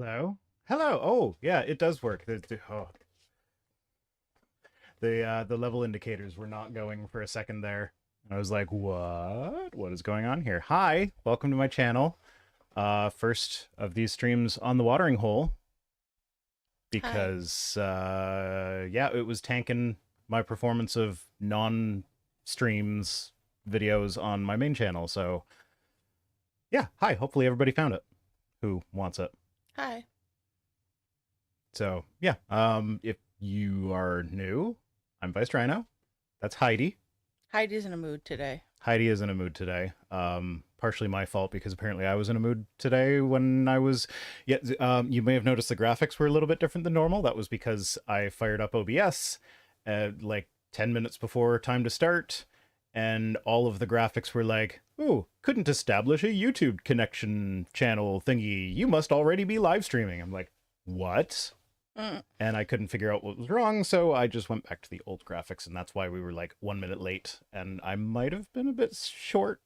Hello? Hello. Oh, yeah, it does work. The level indicators were not going for a second there. I was like, "What? What is going on here?" Hi, welcome to my channel. First of these streams on the watering hole Hi. because yeah, it was tanking my performance of non-streams videos on my main channel. So, yeah, hi. Hopefully everybody found it who wants it. Hi. So yeah, if you are new, I'm Vice Rhino. That's Heidi. Heidi's in a mood today. Heidi is in a mood today. Partially my fault because apparently I was in a mood today when I was. Yeah, you may have noticed the graphics were a little bit different than normal. That was because I fired up OBS like 10 minutes before time to start, and all of the graphics were like, "Ooh, couldn't establish a YouTube connection channel thingy. You must already be live streaming." I'm like, "What?" Mm, And I couldn't figure out what was wrong, so I just went back to the old graphics, and that's why we were like 1 minute late, and I might have been a bit short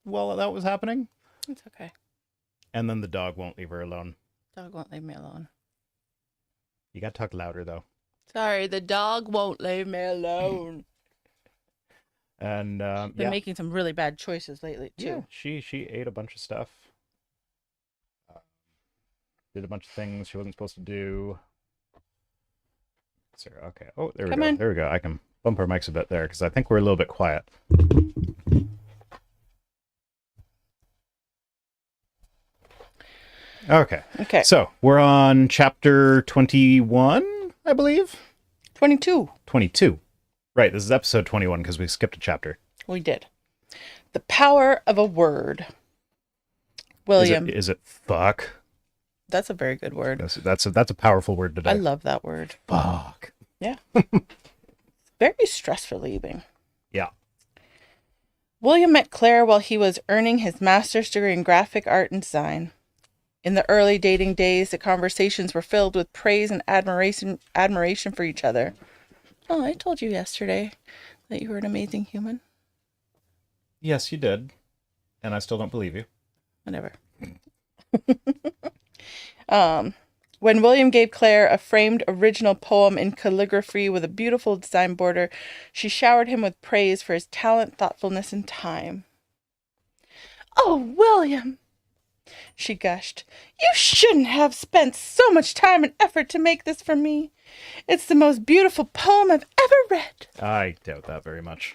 while that was happening. it's okay. And then the dog won't leave her alone. Dog won't leave me alone. You gotta talk louder though. Sorry, the dog won't leave me alone. And Been yeah, making some really bad choices lately yeah, too. she ate a bunch of stuff, uh, did a bunch of things she wasn't supposed to do. Sarah, okay. Oh, there we Come go. on. There we go. I can bump our mics a bit there because I think we're a little bit quiet. Okay. Okay. So we're on chapter 21, I believe. 22. 22. Right. This is episode 21 because we skipped a chapter. We did. The power of a word. William. Is it fuck? That's a very good word. That's a powerful word today. I love that word. Fuck. Yeah. Very stress relieving. Yeah. William met Claire while he was earning his master's degree in graphic art and design. In the early dating days, the conversations were filled with praise and admiration for each other. Oh, I told you yesterday that you were an amazing human. Yes, you did. And I still don't believe you. Whatever. When William gave Claire a framed original poem in calligraphy with a beautiful design border, she showered him with praise for his talent, thoughtfulness, and time. "Oh, William," she gushed, "you shouldn't have spent so much time and effort to make this for me. It's the most beautiful poem I've ever read." I doubt that very much.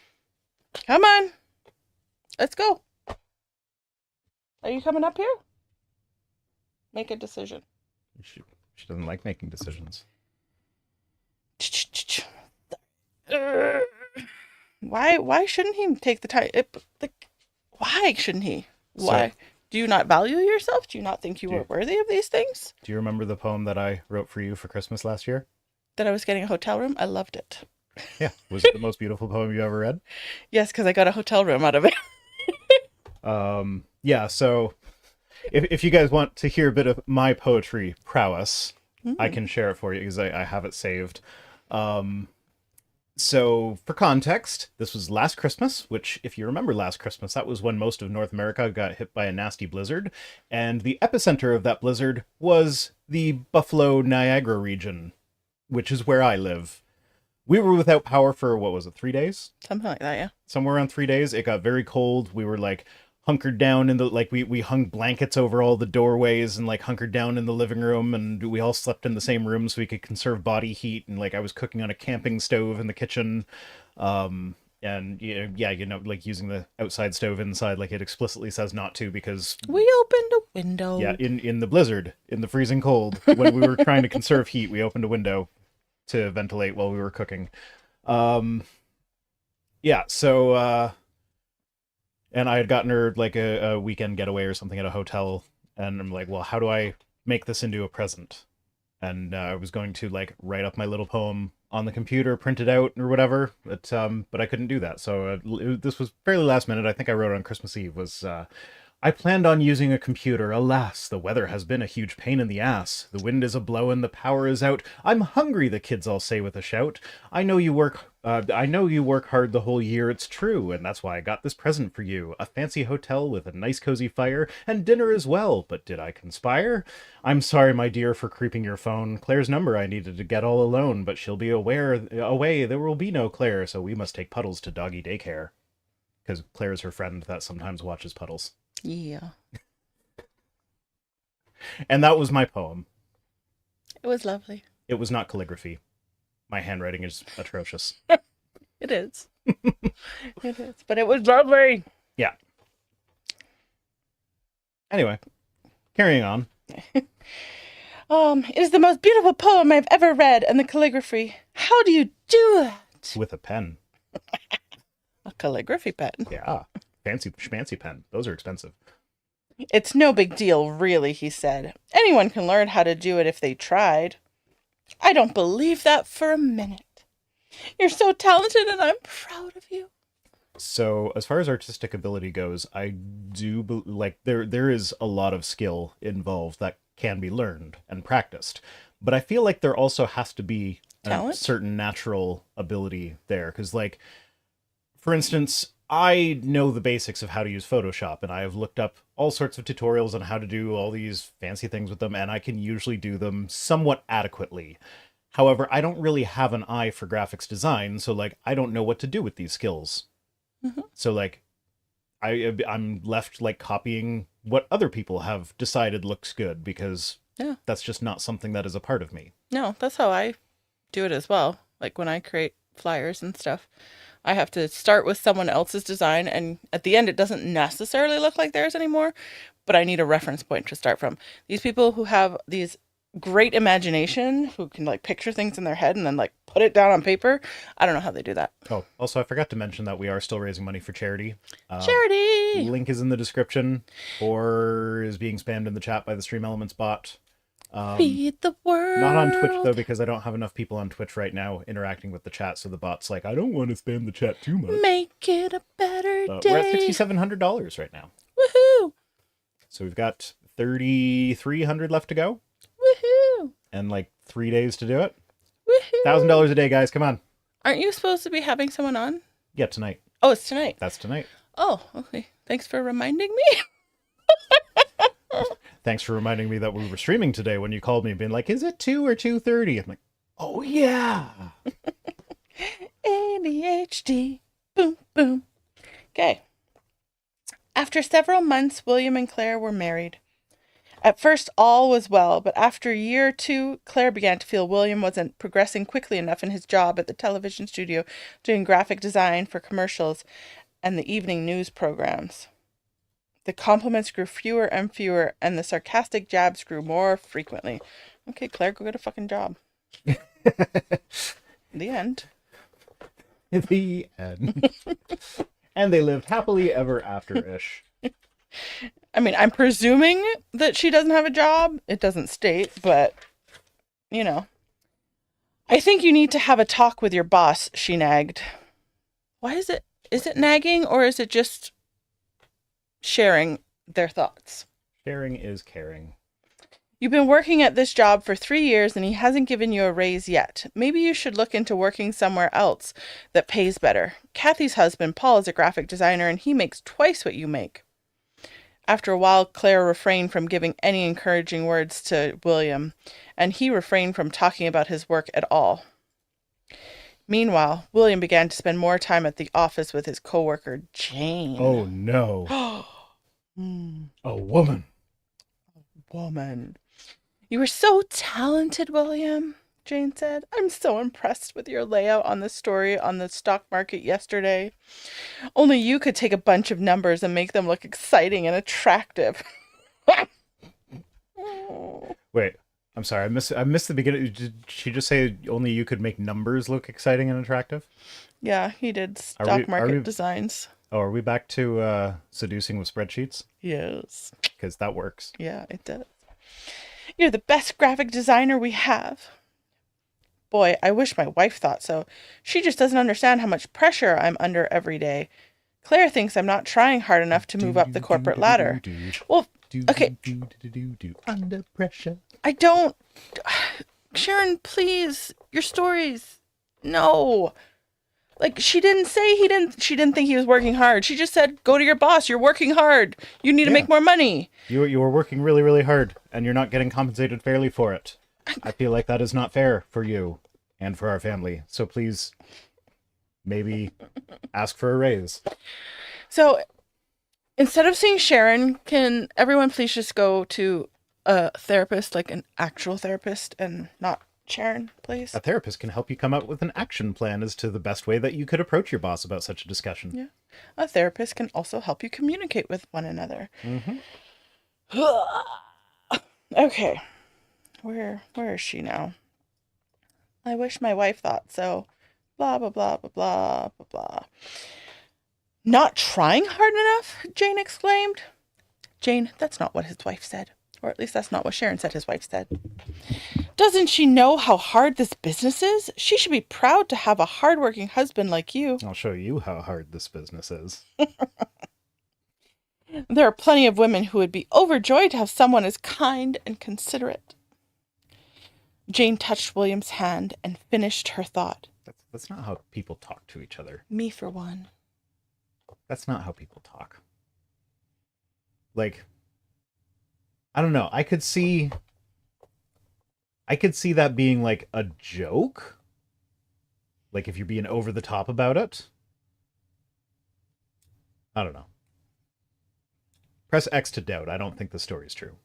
Come on. Let's go. Are you coming up here? Make a decision. She doesn't like making decisions. Why shouldn't he take the time? Why shouldn't he? Why? So, Do you not value yourself? Do you not think you do are you, worthy of these things? do you remember the poem that I wrote for you for Christmas last year? That I was getting a hotel room? I loved it. Yeah. Was it the most beautiful poem you ever read? Yes, because I got a hotel room out of it. Yeah, so if you guys want to hear a bit of my poetry prowess, I Mm. can share it for you because I have it saved. So for context, this was last Christmas, which if you remember last Christmas, that was when most of North America got hit by a nasty blizzard. And the epicenter of that blizzard was the Buffalo Niagara region, which is where I live. We were without power for, what was it, 3 days? Something like that, yeah. Somewhere around 3 days. It got very cold. We were like hunkered down in the, like, we hung blankets over all the doorways and like hunkered down in the living room, and we all slept in the same room so we could conserve body heat. And like I was cooking on a camping stove in the kitchen. And yeah, like using the outside stove inside, like it explicitly says not to, because We opened a window. yeah, in the blizzard, in the freezing cold, when we were trying to conserve heat, we opened a window to ventilate while we were cooking. Um, yeah, so and I had gotten her like a weekend getaway or something at a hotel, and I'm like, well, how do I make this into a present? And I was going to like write up my little poem on the computer, print it out or whatever, but I couldn't do that. So this was fairly last minute. I think I wrote it on Christmas Eve. Was I planned on using a computer. Alas, the weather has been a huge pain in the ass. The wind is a blowin', the power is out. I'm hungry, the kids all say with a shout. I know you work I know you work hard the whole year, it's true, and that's why I got this present for you. A fancy hotel with a nice cozy fire, and dinner as well. But did I conspire? I'm sorry, my dear, for creeping your phone. Claire's number I needed to get all alone, but she'll be away. There will be no Claire, so we must take Puddles to doggy daycare. Because Claire's her friend that sometimes watches Puddles. Yeah. And that was my poem. It was lovely. It was not calligraphy. My handwriting is atrocious. It is. It is. But it was lovely. Yeah. Anyway, carrying on. It is the most beautiful poem I've ever read, and the calligraphy. How do you do that? With a pen. A calligraphy pen. Yeah. Fancy schmancy pen. Those are expensive. It's no big deal, really, he said. Anyone can learn how to do it if they tried. I don't believe that for a minute. You're so talented and I'm proud of you. So, as far as artistic ability goes, I do like there is a lot of skill involved that can be learned and practiced. But I feel like there also has to be a Talent? certain natural ability there, cuz like for instance, I know the basics of how to use Photoshop, and I have looked up all sorts of tutorials on how to do all these fancy things with them, and I can usually do them somewhat adequately. However, I don't really have an eye for graphics design, so like I don't know what to do with these skills. Mm-hmm. So like I'm left like copying what other people have decided looks good because that's just not something that is a part of me. No, that's how I do it as well. Like when I create flyers and stuff, I have to start with someone else's design, and at the end it doesn't necessarily look like theirs anymore, but I need a reference point to start from. These people who have these great imagination, who can like picture things in their head and then like put it down on paper, I don't know how they do that. Oh, also I forgot to mention that we are still raising money for charity. Charity! Link is in the description or is being spammed in the chat by the Stream Elements bot. Feed the world. Not on Twitch though, because I don't have enough people on Twitch right now interacting with the chat, so the bot's like, I don't want to spam the chat too much. Make it a better day. We're at $6,700 right now. Woohoo! So we've got 3,300 left to go. Woohoo! And like 3 days to do it. Woohoo! $1,000 a day, guys. Come on. Aren't you supposed to be having someone on? Yeah, tonight. Oh, it's tonight. That's tonight. Oh, okay. Thanks for reminding me. Thanks for reminding me that we were streaming today when you called me being like, is it 2 or 2:30? I'm like, oh yeah. ADHD. Boom, boom. Okay. After several months, William and Claire were married. At first, all was well, but after a year or two, Claire began to feel William wasn't progressing quickly enough in his job at the television studio, doing graphic design for commercials and the evening news programs. The compliments grew fewer and fewer, and the sarcastic jabs grew more frequently. Okay, Claire, go get a fucking job. The end. The end. And they lived happily ever after-ish. I mean, I'm presuming that she doesn't have a job. It doesn't state, but, you know. I think you need to have a talk with your boss, she nagged. Why is it nagging, or is it just sharing their thoughts? Sharing is caring. You've been working at this job for 3 years and he hasn't given you a raise yet. Maybe you should look into working somewhere else that pays better. Kathy's husband, Paul, is a graphic designer and he makes twice what you make. After a while, Claire refrained from giving any encouraging words to William, and he refrained from talking about his work at all. Meanwhile, William began to spend more time at the office with his coworker, Jane. Oh, no. A woman. Woman. You were so talented, William, Jane said. I'm so impressed with your layout on the story on the stock market yesterday. Only you could take a bunch of numbers and make them look exciting and attractive. Wait, I'm sorry. I missed the beginning. Did she just say only you could make numbers look exciting and attractive? Yeah, he did stock market designs. Oh, are we back to seducing with spreadsheets? Yes. Because that works. Yeah, it does. You're the best graphic designer we have. Boy, I wish my wife thought so. She just doesn't understand how much pressure I'm under every day. Claire thinks I'm not trying hard enough to move up the corporate ladder. Well, okay. Under pressure. I don't... Sharon, please. Your stories. No. Like, she didn't say she didn't think he was working hard. She just said, go to your boss. You're working hard. You need to Yeah. make more money. You were working really, really hard, and you're not getting compensated fairly for it. I feel like that is not fair for you and for our family. So please, maybe ask for a raise. So instead of seeing Sharon, can everyone please just go to a therapist, like an actual therapist, and not Sharon, please? A therapist can help you come up with an action plan as to the best way that you could approach your boss about such a discussion. Yeah. A therapist can also help you communicate with one another. Mm-hmm. Okay. Where is she now? I wish my wife thought so. Blah, blah, blah, blah, blah, blah, blah. Not trying hard enough, Jane exclaimed. Jane, that's not what his wife said. Or at least that's not what Sharon said his wife said. Doesn't she know how hard this business is? She should be proud to have a hardworking husband like you. I'll show you how hard this business is. There are plenty of women who would be overjoyed to have someone as kind and considerate. Jane touched William's hand and finished her thought. That's not how people talk to each other. Me for one. That's not how people talk. Like, I don't know. I could see that being like a joke. Like if you're being over the top about it. I don't know. Press X to doubt. I don't think the story's true.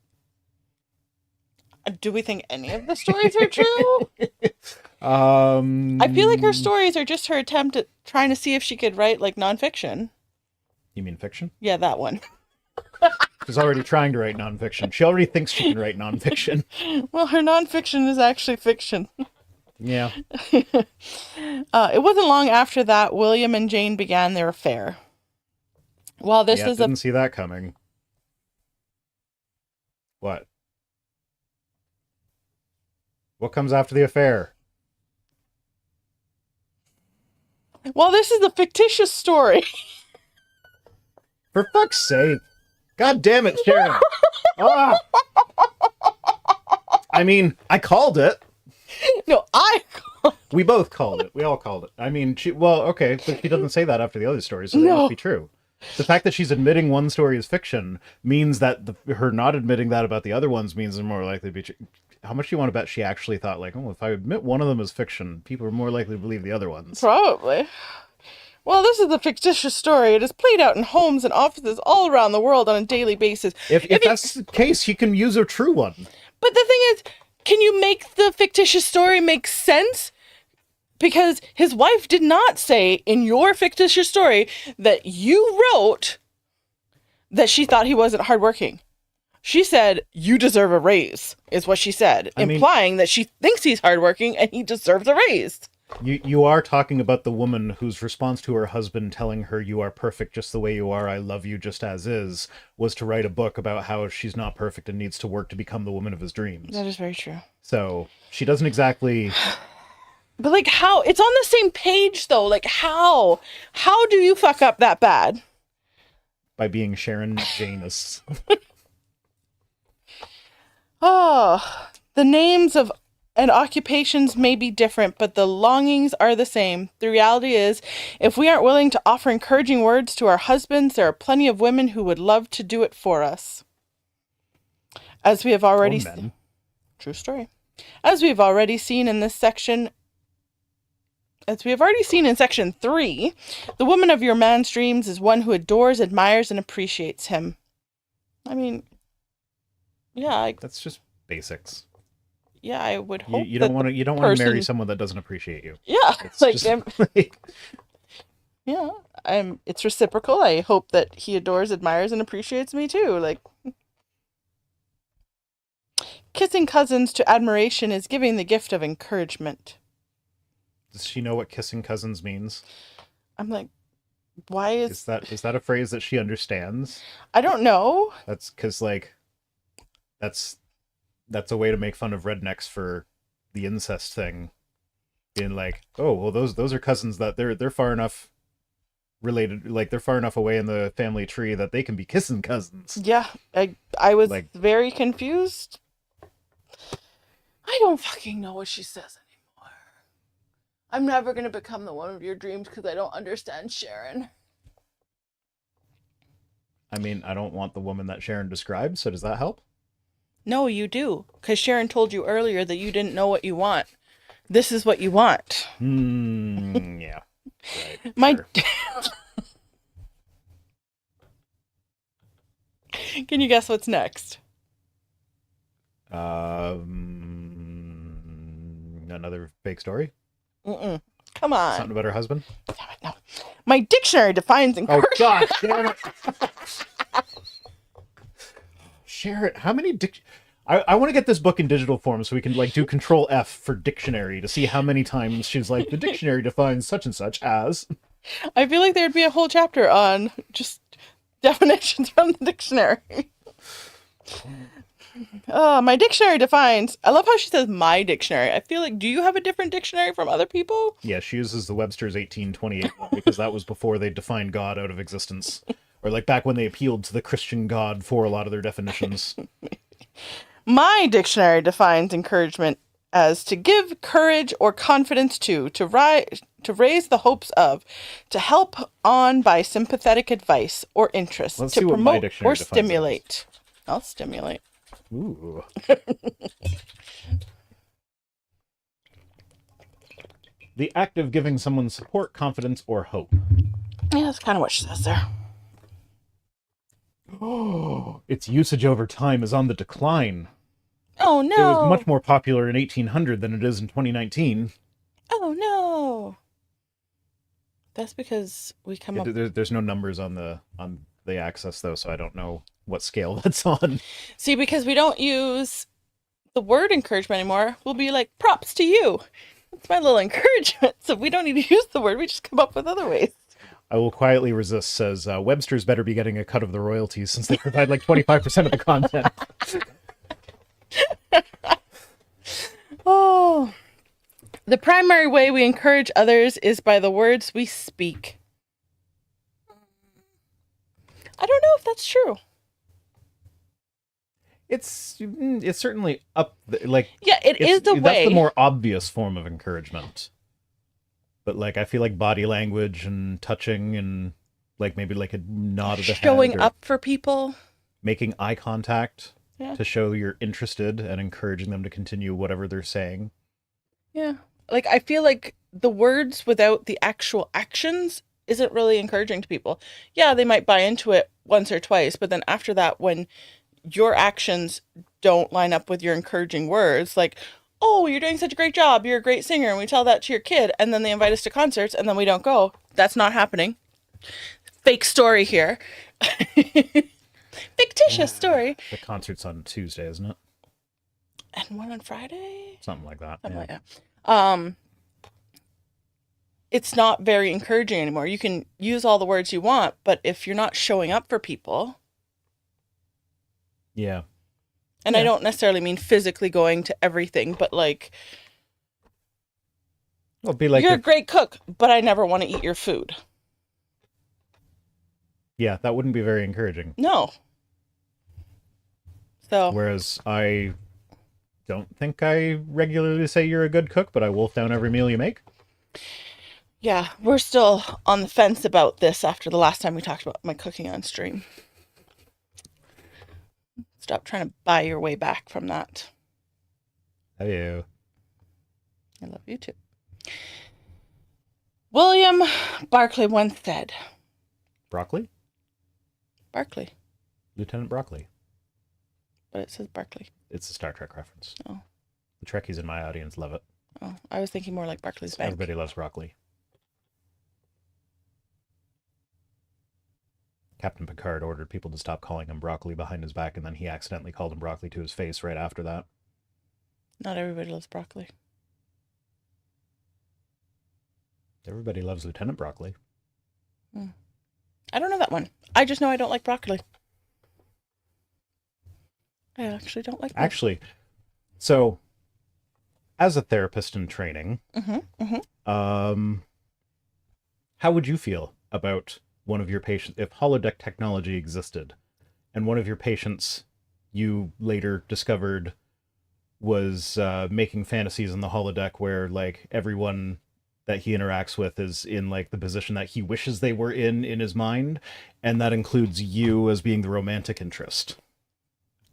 Do we think any of the stories are true? I feel like her stories are just her attempt at trying to see if she could write like nonfiction. You mean fiction? Yeah, that one. She's already trying to write nonfiction. She already thinks she can write nonfiction. Well, her nonfiction is actually fiction. Yeah. It wasn't long after that William and Jane began their affair. While this is didn't see that coming. What? What comes after the affair? Well, this is a fictitious story. For fuck's sake. God damn it, Sharon. Ah! I mean, I called it. No, We both called it. We all called it. I mean, okay, but she doesn't say that after the other stories, so that must be true. The fact that she's admitting one story is fiction means that her not admitting that about the other ones means they're more likely to be true. How much do you want to bet she actually thought, like, oh, if I admit one of them is fiction, people are more likely to believe the other ones? Probably. Well, this is a fictitious story. It is played out in homes and offices all around the world on a daily basis. If that's the case, you can use a true one. But the thing is, can you make the fictitious story make sense? Because his wife did not say in your fictitious story that you wrote that she thought he wasn't hardworking. She said, you deserve a raise, is what she said, implying that she thinks he's hardworking and he deserves a raise. You are talking about the woman whose response to her husband telling her you are perfect just the way you are, I love you just as is, was to write a book about how she's not perfect and needs to work to become the woman of his dreams. That is very true. So she doesn't exactly... But like how? It's on the same page though. Like how? How do you fuck up that bad? By being Sharon Janus. Oh, the names of and occupations may be different, but the longings are the same. The reality is, if we aren't willing to offer encouraging words to our husbands, there are plenty of women who would love to do it for us. As we have already seen. True story. As we've already seen in this section, as we have already seen in section 3, the woman of your man's dreams is one who adores, admires, and appreciates him. I mean, yeah. That's just basics. Yeah, I would hope you don't want to marry someone that doesn't appreciate you. Yeah, it's like, yeah, it's reciprocal. I hope that he adores, admires, and appreciates me too. Like, kissing cousins to admiration is giving the gift of encouragement. Does she know what kissing cousins means? I'm like, why is that a phrase that she understands? I don't know. That's because like that's a way to make fun of rednecks for the incest thing. Being like, oh, well, those are cousins that they're far enough related, like they're far enough away in the family tree that they can be kissing cousins. Yeah, I was like, very confused. I don't fucking know what she says anymore. I'm never going to become the one of your dreams because I don't understand Sharon. I mean, I don't want the woman that Sharon described, so does that help? No, you do. Because Sharon told you earlier that you didn't know what you want. This is what you want. Yeah. Right. My. Sure. Can you guess what's next? Another fake story? Mm-mm. Come on. Something about her husband? Damn it, no. My dictionary defines Oh, encouragement. God damn it. Sharon, how many I want to get this book in digital form so we can like do Control F for dictionary to see how many times she's like, the dictionary defines such and such as. I feel like there'd be a whole chapter on just definitions from the dictionary. Oh, my dictionary defines. I love how she says my dictionary. I feel like, do you have a different dictionary from other people? Yeah, she uses the Webster's 1828 one because that was before they defined God out of existence. Or like back when they appealed to the Christian God for a lot of their definitions. My dictionary defines encouragement as to give courage or confidence to raise the hopes of, to help on by sympathetic advice or interest, Let's to see what my promote dictionary or defines stimulate. I'll stimulate. Ooh. The act of giving someone support, confidence, or hope. Yeah, that's kind of what she says there. Oh, its usage over time is on the decline. Oh no! It was much more popular in 1800 than it is in 2019. Oh no! That's because we come up. There's no numbers on the access though, so I don't know what scale that's on. See, because we don't use the word encouragement anymore, we'll be like, props to you. That's my little encouragement. So we don't need to use the word, we just come up with other ways. I will quietly resist, says Webster's better be getting a cut of the royalties since they provide like 25% of the content. Oh. The primary way we encourage others is by the words we speak. I don't know if that's true. It's certainly up like Yeah, it is the way. That's the more obvious form of encouragement. But like I feel like body language and touching and like maybe like a nod of the head, showing up for people, making eye contact yeah, to show you're interested and encouraging them to continue whatever they're saying. Yeah. Like I feel like the words without the actual actions isn't really encouraging to people. Yeah, they might buy into it once or twice, but then after that, when your actions don't line up with your encouraging words, like, oh, you're doing such a great job, you're a great singer, and we tell that to your kid, and then they invite us to concerts, and then we don't go. That's not happening. Fake story here. Fictitious story. The concert's on Tuesday, isn't it? And one on Friday? Something like that. Something like that. It's not very encouraging anymore. You can use all the words you want, but if you're not showing up for people. Yeah. And I don't necessarily mean physically going to everything, but like, well, be like you're a great cook, but I never want to eat your food. Yeah, that wouldn't be very encouraging. No. So. Whereas I don't think I regularly say you're a good cook, but I wolf down every meal you make. Yeah, we're still on the fence about this after the last time we talked about my cooking on stream. Stop trying to buy your way back from that. Hello. I love you too. William Barclay once said. Broccoli? Barclay. Lieutenant Broccoli. But it says Barclay. It's a Star Trek reference. Oh. The Trekkies in my audience love it. Oh, I was thinking more like Barclay's Bank. Everybody loves broccoli. Captain Picard ordered people to stop calling him broccoli behind his back, and then he accidentally called him broccoli to his face right after that. Not everybody loves broccoli. Everybody loves Lieutenant Broccoli. I don't know that one. I just know I don't like broccoli. I actually don't like broccoli. Actually, so as a therapist in training, how would you feel about one of your patients if holodeck technology existed and one of your patients you later discovered was making fantasies in the holodeck where like everyone that he interacts with is in like the position that he wishes they were in his mind, and that includes you as being the romantic interest.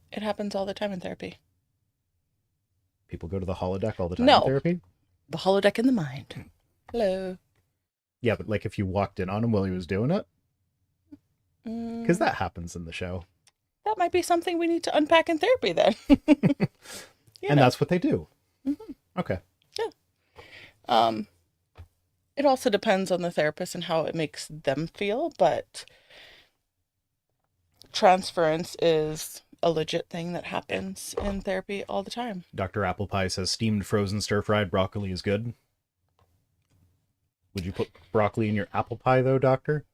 It happens all the time in therapy. People go to the holodeck all the time No. in therapy? The holodeck in the mind. Hello. Yeah, but like if you walked in on him while he was doing it? Because that happens in the show. That might be something we need to unpack in therapy then. And that's what they do. Mm-hmm. Okay. Yeah. It also depends on the therapist and how it makes them feel, but transference is a legit thing that happens in therapy all the time. Dr. Apple Pie says steamed, frozen, stir-fried broccoli is good. Would you put broccoli in your apple pie, though, doctor?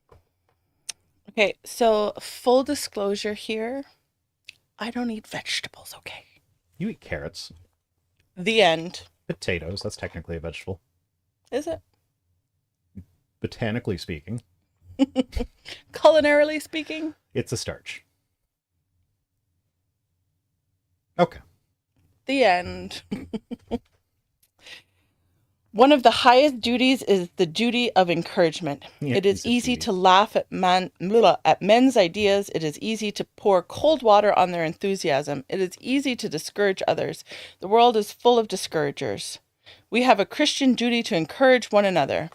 Okay, so full disclosure here, I don't eat vegetables, okay? You eat carrots. The end. Potatoes, that's technically a vegetable. Is it? Botanically speaking. Culinarily speaking? It's a starch. Okay. The end. One of the highest duties is the duty of encouragement. Yeah, it is easy to laugh at men's ideas. It is easy to pour cold water on their enthusiasm. It is easy to discourage others. The world is full of discouragers. We have a Christian duty to encourage one another.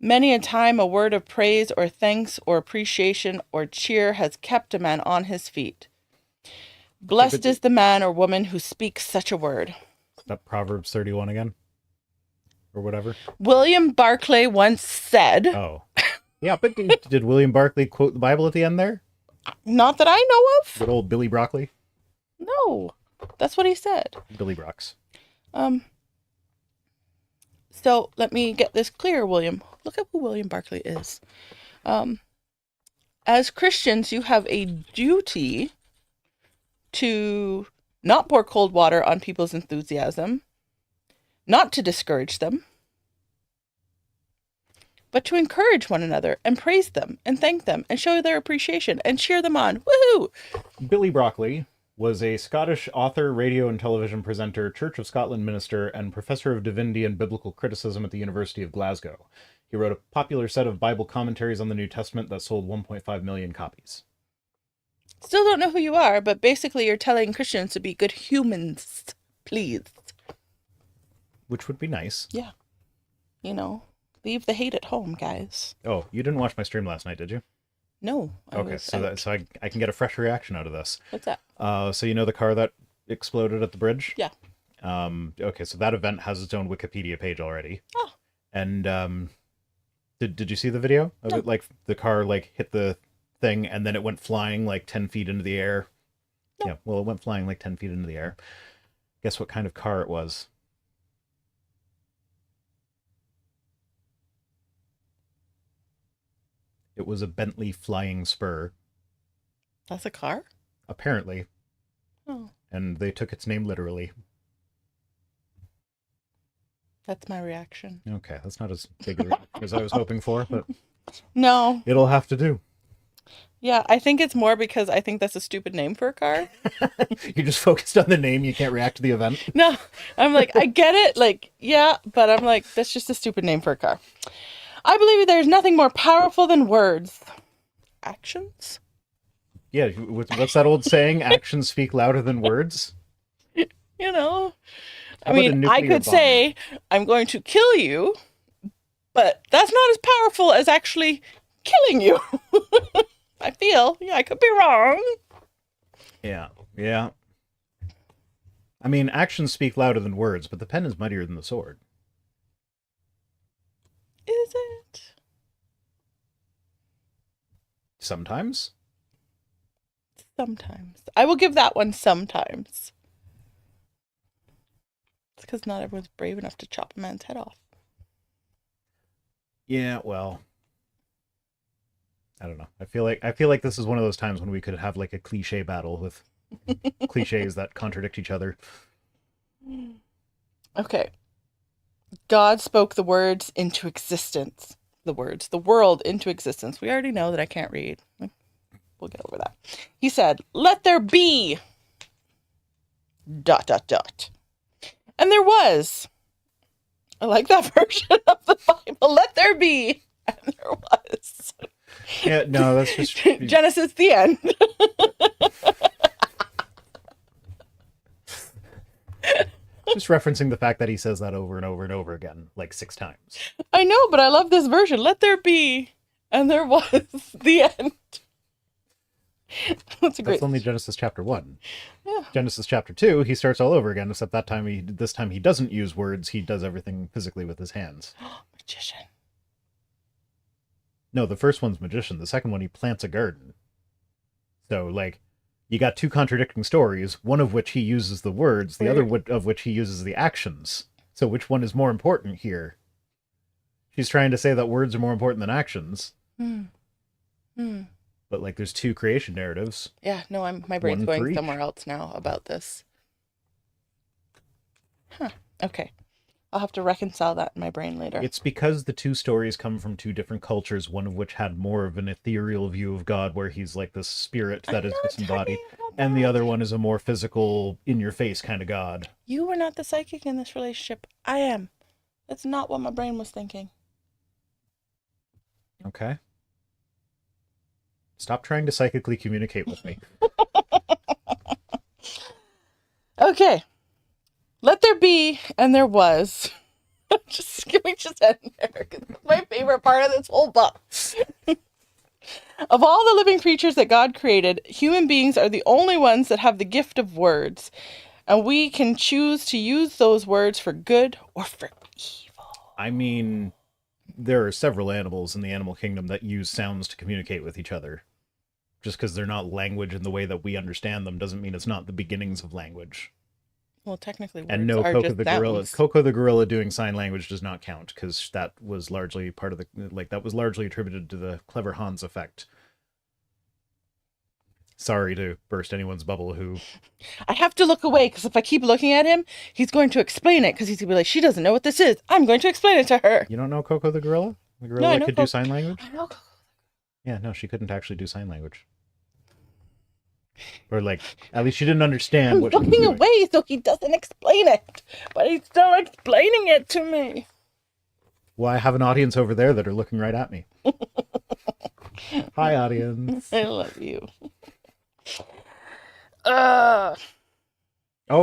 Many a time a word of praise or thanks or appreciation or cheer has kept a man on his feet. Blessed is the man or woman who speaks such a word. Is that Proverbs 31 again? Or whatever? William Barclay once said... Oh. Yeah, but did William Barclay quote the Bible at the end there? Not that I know of. Good old Billy Broccoli? No. That's what he said. Billy Brocks. So let me get this clear, William. Look at who William Barclay is. As Christians, you have a duty to not pour cold water on people's enthusiasm, not to discourage them, but to encourage one another and praise them and thank them and show their appreciation and cheer them on. Woohoo! Billy Broccoli was a Scottish author, radio and television presenter, Church of Scotland minister, and professor of divinity and biblical criticism at the University of Glasgow. He wrote a popular set of Bible commentaries on the New Testament that sold 1.5 million copies. Still don't know who you are, but basically you're telling Christians to be good humans, please. Which would be nice. Yeah. You know, leave the hate at home, guys. Oh, you didn't watch my stream last night, did you? No. Okay, so I can get a fresh reaction out of this. What's that? So you know the car that exploded at the bridge? Yeah. Okay, so that event has its own Wikipedia page already. Oh. And did you see the video of it? Like the car like hit the thing and then it went flying like 10 feet into the air. No. Yeah, well, it went flying like 10 feet into the air. Guess what kind of car it was? It was a Bentley Flying Spur. That's a car? Apparently. Oh. And they took its name literally. That's my reaction. Okay, that's not as big a reaction as I was hoping for, but... No. It'll have to do. Yeah, I think it's more because I think that's a stupid name for a car. You're just focused on the name, you can't react to the event? No, I'm like, I get it, like, yeah, but I'm like, that's just a stupid name for a car. I believe there's nothing more powerful than words. Actions? Yeah, what's that old saying? Actions speak louder than words? You know? How I mean, I could say, I'm going to kill you, but that's not as powerful as actually killing you. I feel. Yeah, I could be wrong. Yeah. I mean, actions speak louder than words, but the pen is mightier than the sword. Is it? Sometimes. Sometimes. I will give that one sometimes. It's because not everyone's brave enough to chop a man's head off. Yeah, well, I don't know. I feel like this is one of those times when we could have like a cliche battle with cliches that contradict each other. Okay. God spoke the words into existence. The world into existence. We already know that I can't read. We'll get over that. He said, "Let there be ... And there was. I like that version of the Bible. Let there be. And there was. Yeah, no, that's just Genesis, the end. just referencing the fact that he says that over and over and over again, like 6 times. I know, but I love this version. Let there be. And there was. The end. That's a great. That's only Genesis chapter 1. Yeah. Genesis chapter 2, he starts all over again, except this time he doesn't use words, he does everything physically with his hands. Magician. No, the first one's magician. The second one, he plants a garden. So, like, you got 2 contradicting stories, one of which he uses the words, the other of which he uses the actions. So which one is more important here? She's trying to say that words are more important than actions. But, like, there's 2 creation narratives. Yeah, no, my brain's going each. somewhere else now about this. Huh. Okay. I'll have to reconcile that in my brain later. It's because the 2 stories come from 2 different cultures, one of which had more of an ethereal view of God, where he's like this spirit that is disembodied, and the other one is a more physical, in-your-face kind of God. You were not the psychic in this relationship. I am. That's not what my brain was thinking. Okay. Stop trying to psychically communicate with me. Okay. Let there be, and there was. Can we just end there? It's my favorite part of this whole book. Of all the living creatures that God created, human beings are the only ones that have the gift of words. And we can choose to use those words for good or for evil. I mean, there are several animals in the animal kingdom that use sounds to communicate with each other. Just because they're not language in the way that we understand them doesn't mean it's not the beginnings of language. Well, technically, words and no, are Coco just the sounds. gorilla. Coco the gorilla doing sign language does not count because that was largely part of that was largely attributed to the clever Hans effect. Sorry to burst anyone's bubble. Who I have to look away because if I keep looking at him, he's going to explain it because he's gonna be like, "She doesn't know what this is. I'm going to explain it to her." You don't know Coco the gorilla? The gorilla No, I that know could do sign language? I know. Yeah, no, she couldn't actually do sign language. Or, like, at least she didn't understand I'm what she was looking doing. away so he doesn't explain it, but he's still explaining it to me. Well, I have an audience over there that are looking right at me. Hi, audience. I love you. Oh,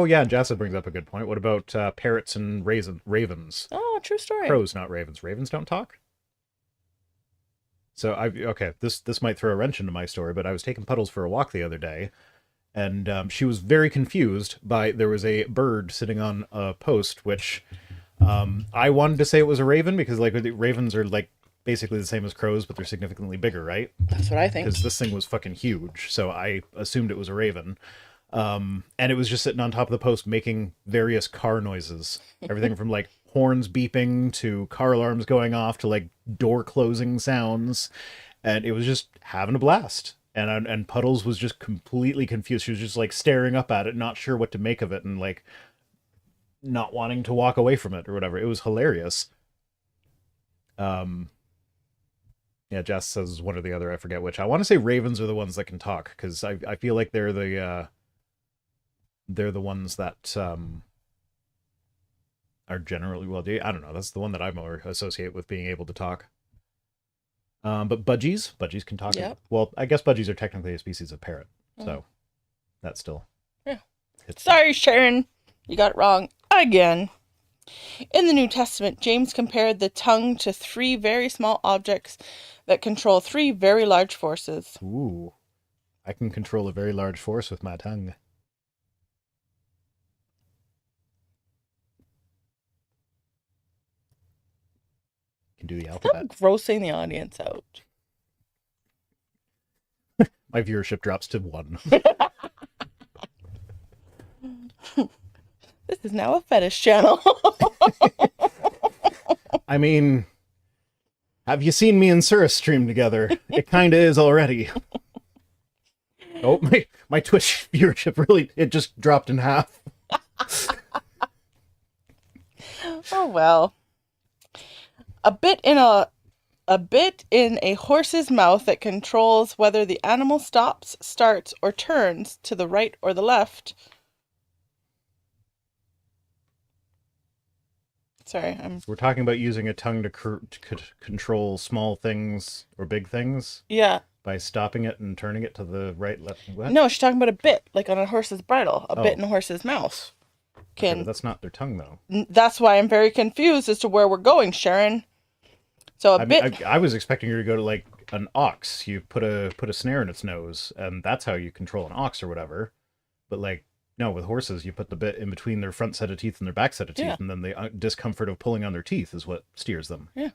yeah, Jessa brings up a good point. What about parrots and ravens? Oh, true story. Crows, not ravens. Ravens don't talk? So, okay, this might throw a wrench into my story, but I was taking Puddles for a walk the other day, and she was very confused by, there was a bird sitting on a post, which I wanted to say it was a raven, because, like, ravens are, like, basically the same as crows, but they're significantly bigger, right? That's what I think. Because this thing was fucking huge, so I assumed it was a raven. And it was just sitting on top of the post making various car noises. Everything from, like, horns beeping to car alarms going off to, like, door closing sounds. And it was just having a blast. And Puddles was just completely confused. She was just, like, staring up at it, not sure what to make of it, and, like, not wanting to walk away from it or whatever. It was hilarious. Yeah, Jess says one or the other, I forget which. I want to say ravens are the ones that can talk, because I feel like they're the ones that are generally, well, I don't know, that's the one that I more associate with being able to talk. But budgies can talk. Yep. Well, I guess budgies are technically a species of parrot, so that's still. Yeah. Sorry, Sharon, you got it wrong again. In the New Testament, James compared the tongue to 3 very small objects that control 3 very large forces. Ooh, I can control a very large force with my tongue. Can do the alphabet. Stop grossing the audience out. My viewership drops to 1. This is now a fetish channel. I mean, have you seen me and Surah stream together? It kind of is already. Oh, my Twitch viewership really, it just dropped in half. Oh well. A bit in a horse's mouth that controls whether the animal stops, starts, or turns to the right or the left. Sorry, I'm. We're talking about using a tongue to control small things or big things Yeah. by stopping it and turning it to the right, left. What? No, she's talking about a bit, like on a horse's bridle, a bit Oh, in a horse's mouth. okay, but Can that's not their tongue, though. That's why I'm very confused as to where we're going, Sharon. So a I mean, bit. I was expecting her to go to like an ox. You put a snare in its nose, and that's how you control an ox or whatever. But like, no, with horses, you put the bit in between their front set of teeth and their back set of teeth, Yeah. and then the discomfort of pulling on their teeth is what steers them. Yeah.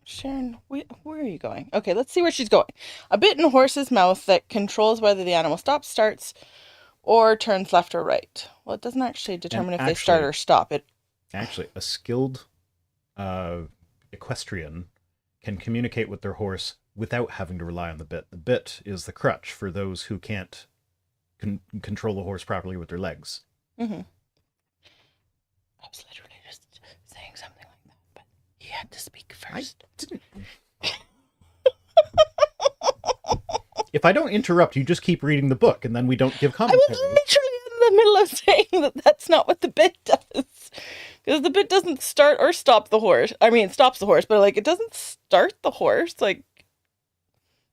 Sharon, where are you going? Okay, let's see where she's going. A bit in a horse's mouth that controls whether the animal stops, starts, or turns left or right. Well, it doesn't actually determine if they start or stop. Actually, a skilled equestrian can communicate with their horse without having to rely on the bit. The bit is the crutch for those who can't control the horse properly with their legs. Mm-hmm. I was literally just saying something like that, but he had to speak first. I didn't. If I don't interrupt, you just keep reading the book, and then we don't give commentary. I was literally in the middle of saying that that's not what the bit does. Because the bit doesn't start or stop the horse. I mean, it stops the horse, but like it doesn't start the horse. Like,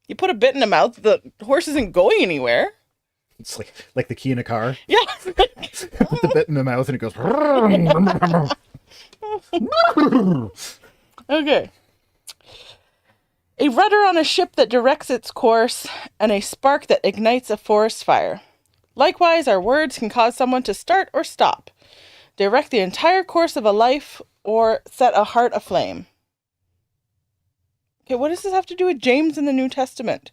you put a bit in the mouth, the horse isn't going anywhere. It's like the key in a car. Yeah. Put the bit in the mouth, and it goes. Okay. A rudder on a ship that directs its course, and a spark that ignites a forest fire. Likewise, our words can cause someone to start or stop, direct the entire course of a life, or set a heart aflame. Okay, what does this have to do with James in the New Testament?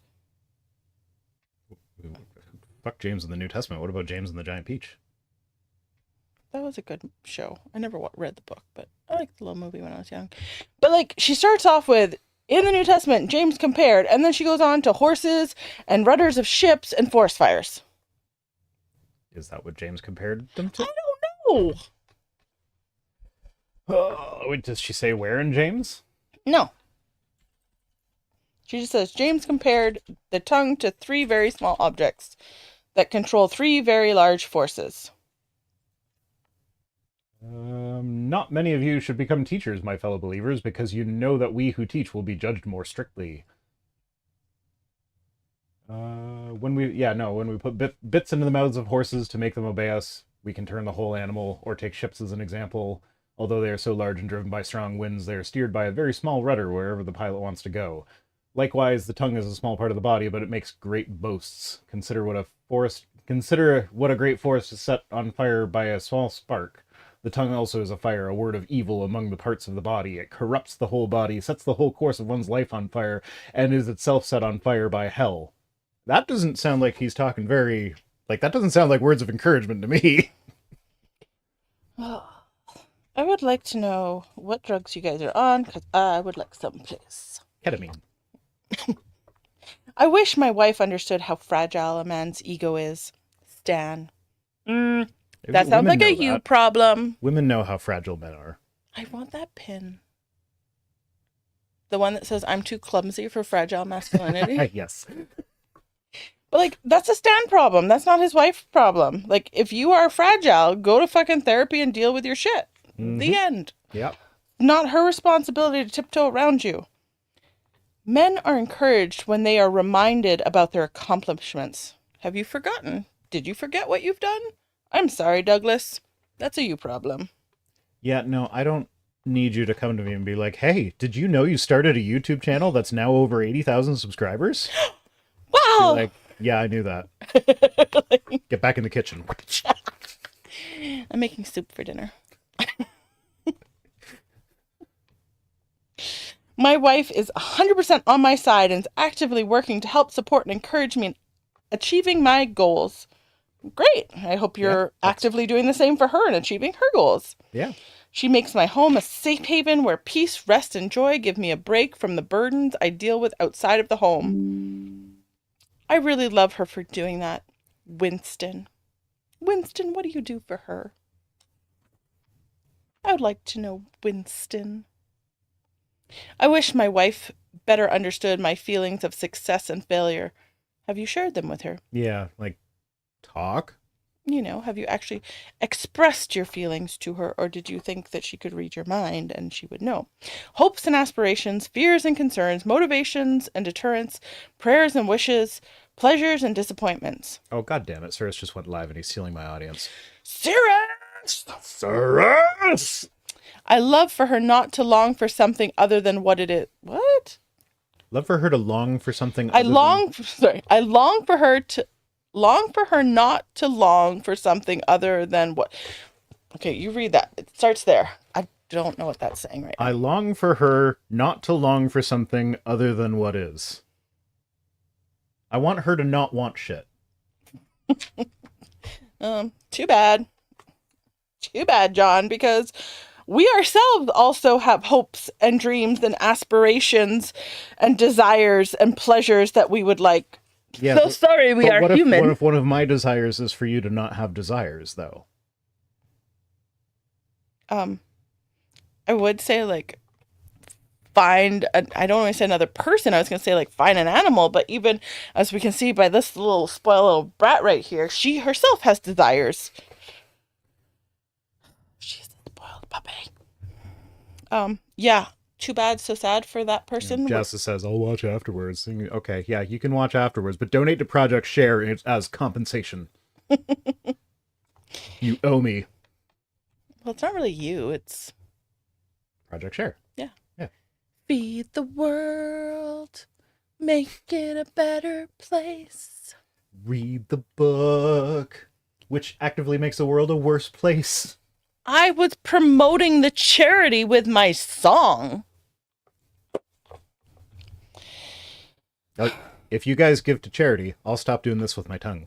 Fuck James in the New Testament. What about James and the Giant Peach? That was a good show. I never read the book, but I liked the little movie when I was young. But like, she starts off with, in the New Testament, James compared, and then she goes on to horses and rudders of ships and forest fires. Is that what James compared them to? I don't know. Wait, does she say where in James? No. She just says, James compared the tongue to 3 very small objects that control 3 very large forces. Not many of you should become teachers, my fellow believers, because you know that we who teach will be judged more strictly. When we put bits into the mouths of horses to make them obey us, we can turn the whole animal, or take ships as an example. Although they are so large and driven by strong winds, they are steered by a very small rudder wherever the pilot wants to go. Likewise, the tongue is a small part of the body, but it makes great boasts. Consider what a great forest is set on fire by a small spark. The tongue also is a fire, a word of evil among the parts of the body. It corrupts the whole body, sets the whole course of one's life on fire, and is itself set on fire by hell. That doesn't sound like he's talking that doesn't sound like words of encouragement to me. I would like to know what drugs you guys are on, because I would like some, please. Ketamine. I wish my wife understood how fragile a man's ego is. Stan. That sounds like a you problem. Women know how fragile men are. I want that pin. The one that says, I'm too clumsy for fragile masculinity. Yes. But, like, that's a Stan problem. That's not his wife's problem. Like, if you are fragile, go to fucking therapy and deal with your shit. Mm-hmm. The end. Yep. Not her responsibility to tiptoe around you. Men are encouraged when they are reminded about their accomplishments. Have you forgotten? Did you forget what you've done? I'm sorry, Douglas. That's a you problem. Yeah, no, I don't need you to come to me and be like, hey, did you know you started a YouTube channel that's now over 80,000 subscribers? Wow! Like, yeah, I knew that. Get back in the kitchen. I'm making soup for dinner. My wife is 100% on my side and is actively working to help support and encourage me in achieving my goals. Great. I hope you're actively doing the same for her and achieving her goals. Yeah. She makes my home a safe haven where peace, rest, and joy give me a break from the burdens I deal with outside of the home. I really love her for doing that. Winston. Winston, what do you do for her? I would like to know, Winston. I wish my wife better understood my feelings of success and failure. Have you shared them with her? Yeah, like, talk? Have you actually expressed your feelings to her, or did you think that she could read your mind and she would know? Hopes and aspirations, fears and concerns, motivations and deterrents, prayers and wishes, pleasures and disappointments. Oh, God damn it. Cyrus just went live and he's stealing my audience. Cyrus! Cyrus! I love for her not to long for something other than what it is. What? Love for her to long for something. I long for her not to long for something other than what. Okay, you read that. It starts there. I don't know what that's saying right now. I long for her not to long for something other than what is. I want her to not want shit. Too bad. Too bad, John, because we ourselves also have hopes and dreams and aspirations and desires and pleasures that we would like. Yeah, so sorry, we are human. What if one of my desires is for you to not have desires, though? I would say, like, I don't want to say another person. I was going to say, like, find an animal. But even as we can see by this little spoiled little brat right here, she herself has desires. She's a spoiled puppy. Yeah. Too bad, so sad for that person. Jessa says, I'll watch afterwards. Okay, yeah, you can watch afterwards, but donate to Project Share as compensation. You owe me. Well, it's not really you. It's Project Share. Yeah. Yeah. Feed the world. Make it a better place. Read the book, which actively makes the world a worse place. I was promoting the charity with my song. If you guys give to charity, I'll stop doing this with my tongue.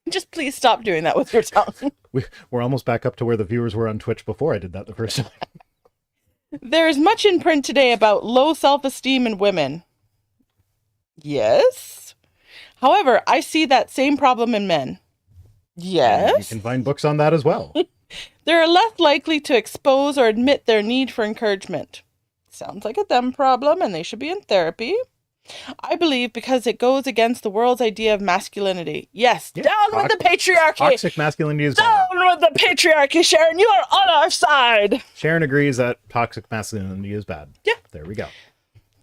Just please stop doing that with your tongue. We're almost back up to where the viewers were on Twitch before I did that the first time. There is much in print today about low self-esteem in women. Yes. However, I see that same problem in men. Yes. And you can find books on that as well. They're less likely to expose or admit their need for encouragement. Sounds like a them problem, and they should be in therapy. I believe because it goes against the world's idea of masculinity. Yes, Yeah, down with the patriarchy. Toxic masculinity is down bad. with the patriarchy, Sharon. You are on our side. Sharon agrees that toxic masculinity is bad. Yeah. There we go.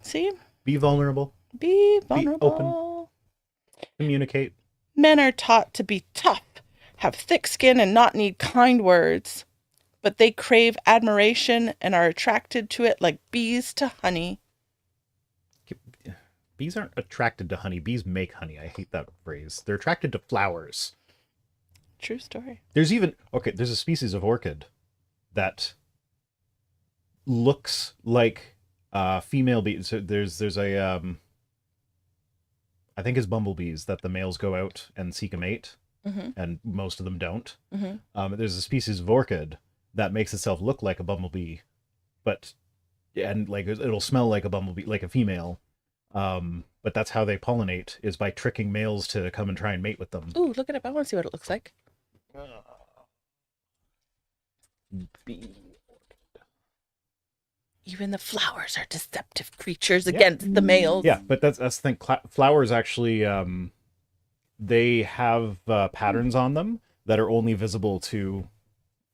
See? Be vulnerable. Be vulnerable. Be open. Communicate. Men are taught to be tough, have thick skin, and not need kind words. But they crave admiration and are attracted to it like bees to honey. Bees aren't attracted to honey. Bees make honey. I hate that phrase. They're attracted to flowers. True story. There's a species of orchid that looks like female bees. So there's a I think it's bumblebees that the males go out and seek a mate, and most of them don't. There's a species of orchid that makes itself look like a bumblebee, and like it'll smell like a bumblebee, like a female. But that's how they pollinate, is by tricking males to come and try and mate with them. Ooh, look it up. I want to see what it looks like. Bee. Even the flowers are deceptive creatures against the males. Yeah, but that's the thing. Flowers actually, they have patterns on them that are only visible to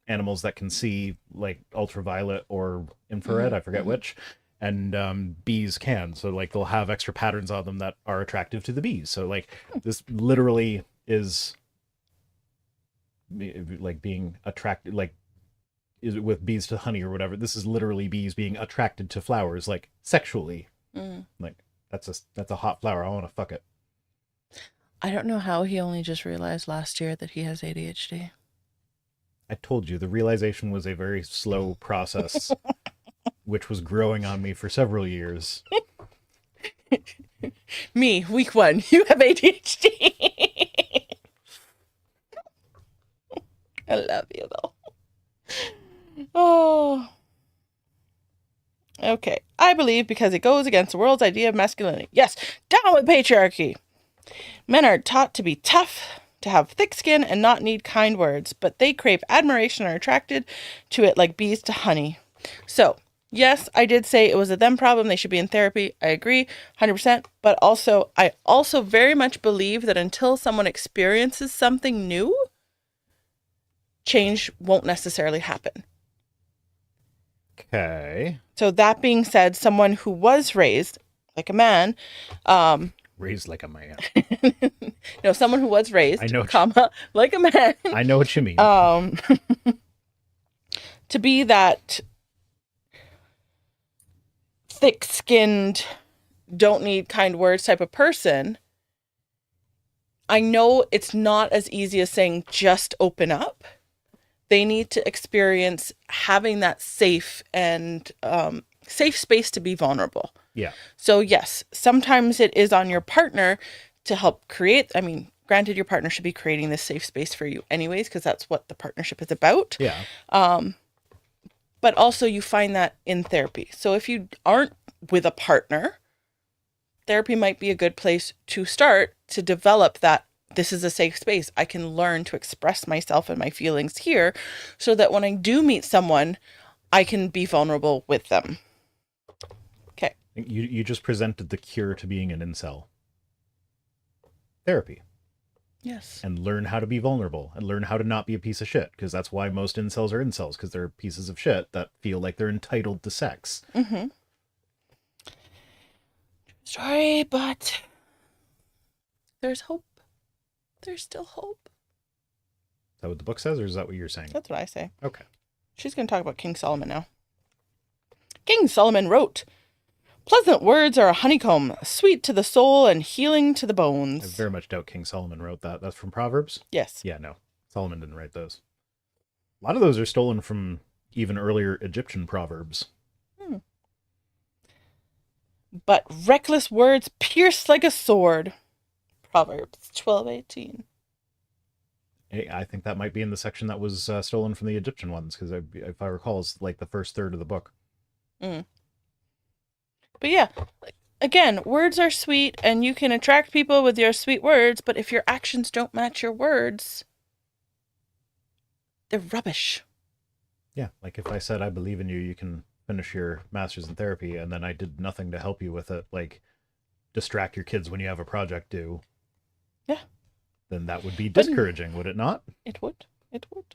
animals that can see, like ultraviolet or infrared. I forget which. And bees can. So like they'll have extra patterns on them that are attractive to the bees. So like this literally is like being attracted, like is with bees to honey or whatever. This is literally bees being attracted to flowers, like sexually. Like that's a hot flower. I want to fuck it. I don't know how he only just realized last year that he has ADHD. I told you the realization was a very slow process, which was growing on me for several years. Me, week 1, you have ADHD. I love you though. Oh. Okay. I believe because it goes against the world's idea of masculinity. Yes, down with patriarchy. Men are taught to be tough, to have thick skin, and not need kind words, but they crave admiration and are attracted to it like bees to honey. So, Yes, I did say it was a them problem. They should be in therapy. I agree 100%. But also, I also very much believe that until someone experiences something new, change won't necessarily happen. Okay. So that being said, someone who was raised like a man, Raised like a man. no, someone who was I raised, know. comma, like a man, I know what you mean. to be that thick-skinned, don't need kind words type of person, I know it's not as easy as saying just open up. They need to experience having that safe and safe space to be vulnerable. Yeah. So yes, sometimes it is on your partner to help create. I mean, granted, your partner should be creating this safe space for you anyways, because that's what the partnership is about. Yeah. But also you find that in therapy. So if you aren't with a partner, therapy might be a good place to start to develop that this is a safe space. I can learn to express myself and my feelings here so that when I do meet someone, I can be vulnerable with them. Okay. You just presented the cure to being an incel. Therapy. Yes. And learn how to be vulnerable and learn how to not be a piece of shit, because that's why most incels are incels, because they're pieces of shit that feel like they're entitled to sex. Mm-hmm. Sorry, but there's hope. There's still hope. Is that what the book says, or is that what you're saying? That's what I say. Okay. She's going to talk about King Solomon now. King Solomon wrote, "Pleasant words are a honeycomb, sweet to the soul and healing to the bones." I very much doubt King Solomon wrote that. That's from Proverbs? Yes. Yeah, no. Solomon didn't write those. A lot of those are stolen from even earlier Egyptian proverbs. But reckless words pierce like a sword. Proverbs 12:18. Hey, I think that might be in the section that was stolen from the Egyptian ones, because if I recall, it's like the first third of the book. But yeah, again, words are sweet and you can attract people with your sweet words, but if your actions don't match your words, they're rubbish. Yeah, like if I said, I believe in you, you can finish your master's in therapy, and then I did nothing to help you with it, like distract your kids when you have a project due. Yeah. Then that would be discouraging, would it not? It would. It would.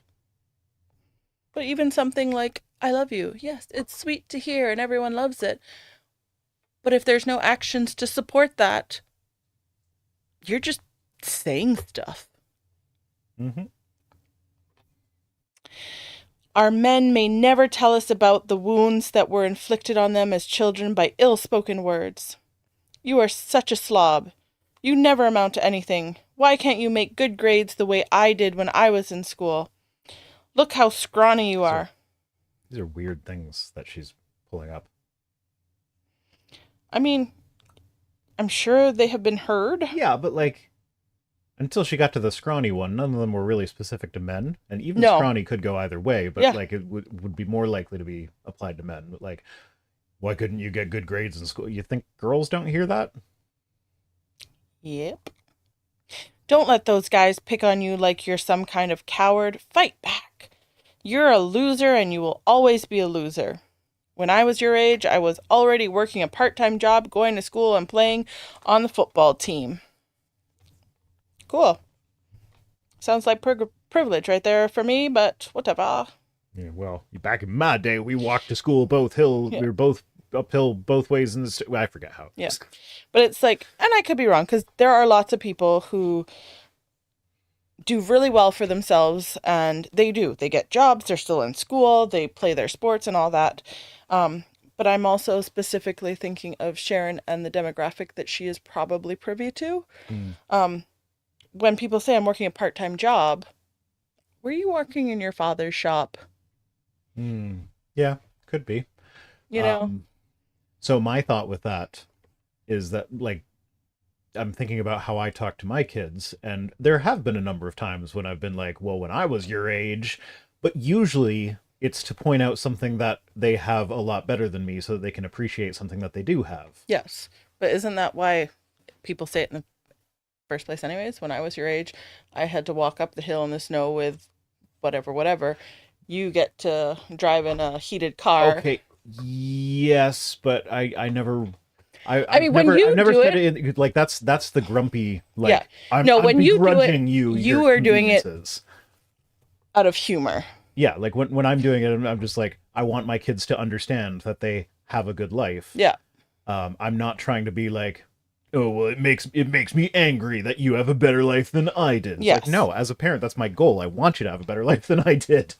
But even something like, I love you. Yes, it's sweet to hear and everyone loves it. But if there's no actions to support that, you're just saying stuff. Mm-hmm. Our men may never tell us about the wounds that were inflicted on them as children by ill-spoken words. You are such a slob. You never amount to anything. Why can't you make good grades the way I did when I was in school? Look how scrawny you are. These are weird things that she's pulling up. I mean, I'm sure they have been heard. Yeah, but like, until she got to the scrawny one, none of them were really specific to men. And even No. scrawny could go either way, but Yeah. like it would be more likely to be applied to men. But like, why couldn't you get good grades in school? You think girls don't hear that? Yep. Don't let those guys pick on you like you're some kind of coward. Fight back. You're a loser and you will always be a loser. When I was your age, I was already working a part-time job, going to school, and playing on the football team. Cool. Sounds like privilege right there for me, but whatever. Yeah, well, back in my day, we walked to school both hill. Yeah. We were both uphill both ways in the I forget how. Yeah. But it's like, and I could be wrong, because there are lots of people who do really well for themselves, and they do. They get jobs, they're still in school, they play their sports and all that. But I'm also specifically thinking of Sharon and the demographic that she is probably privy to. When people say I'm working a part-time job, were you working in your father's shop? Yeah, could be. You know? So my thought with that is that, like, I'm thinking about how I talk to my kids, and there have been a number of times when I've been like, well, when I was your age, but usually it's to point out something that they have a lot better than me so that they can appreciate something that they do have. Yes. But isn't that why people say it in the first place anyways? When I was your age, I had to walk up the hill in the snow with whatever. You get to drive in a heated car. Okay, Yes, but I never I mean, when I've you never do said it, it like that's the grumpy yeah. like No, I'm when you do it, begrudging you your you are doing it conveniences. out of humor. Yeah, like when I'm doing it, I'm just like I want my kids to understand that they have a good life. Yeah. I'm not trying to be like, oh well, it makes me angry that you have a better life than I did. It's like Yes. no, as a parent, that's my goal. I want you to have a better life than I did.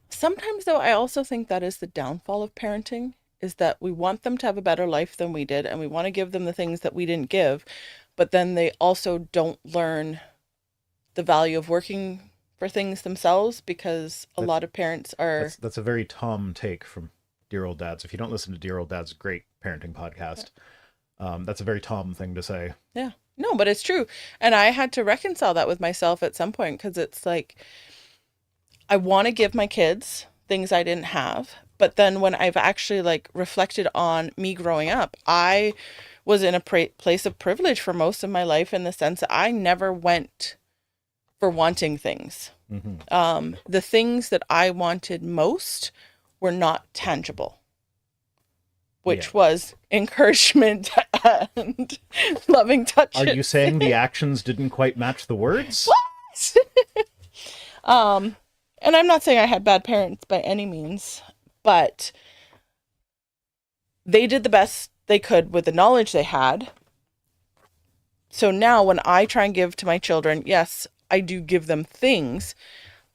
Sometimes, though, I also think that is the downfall of parenting, is that we want them to have a better life than we did, and we want to give them the things that we didn't give, but then they also don't learn the value of working for things themselves because a That's lot of parents are. that's a very Tom take from Dear Old Dads. If you don't listen to Dear Old Dads, great parenting podcast. That's a very Tom thing to say. Yeah. No, but it's true. And I had to reconcile that with myself at some point because it's like I want to give my kids things I didn't have, but then when I've actually like reflected on me growing up, I was in a place of privilege for most of my life in the sense that I never went for wanting things. The things that I wanted most were not tangible, Yeah. which was encouragement and loving Are you touches. saying the actions didn't quite match the words? Um, and I'm not saying I had bad parents by any means, but they did the best they could with the knowledge they had. So now when I try and give to my children, yes, I do give them things,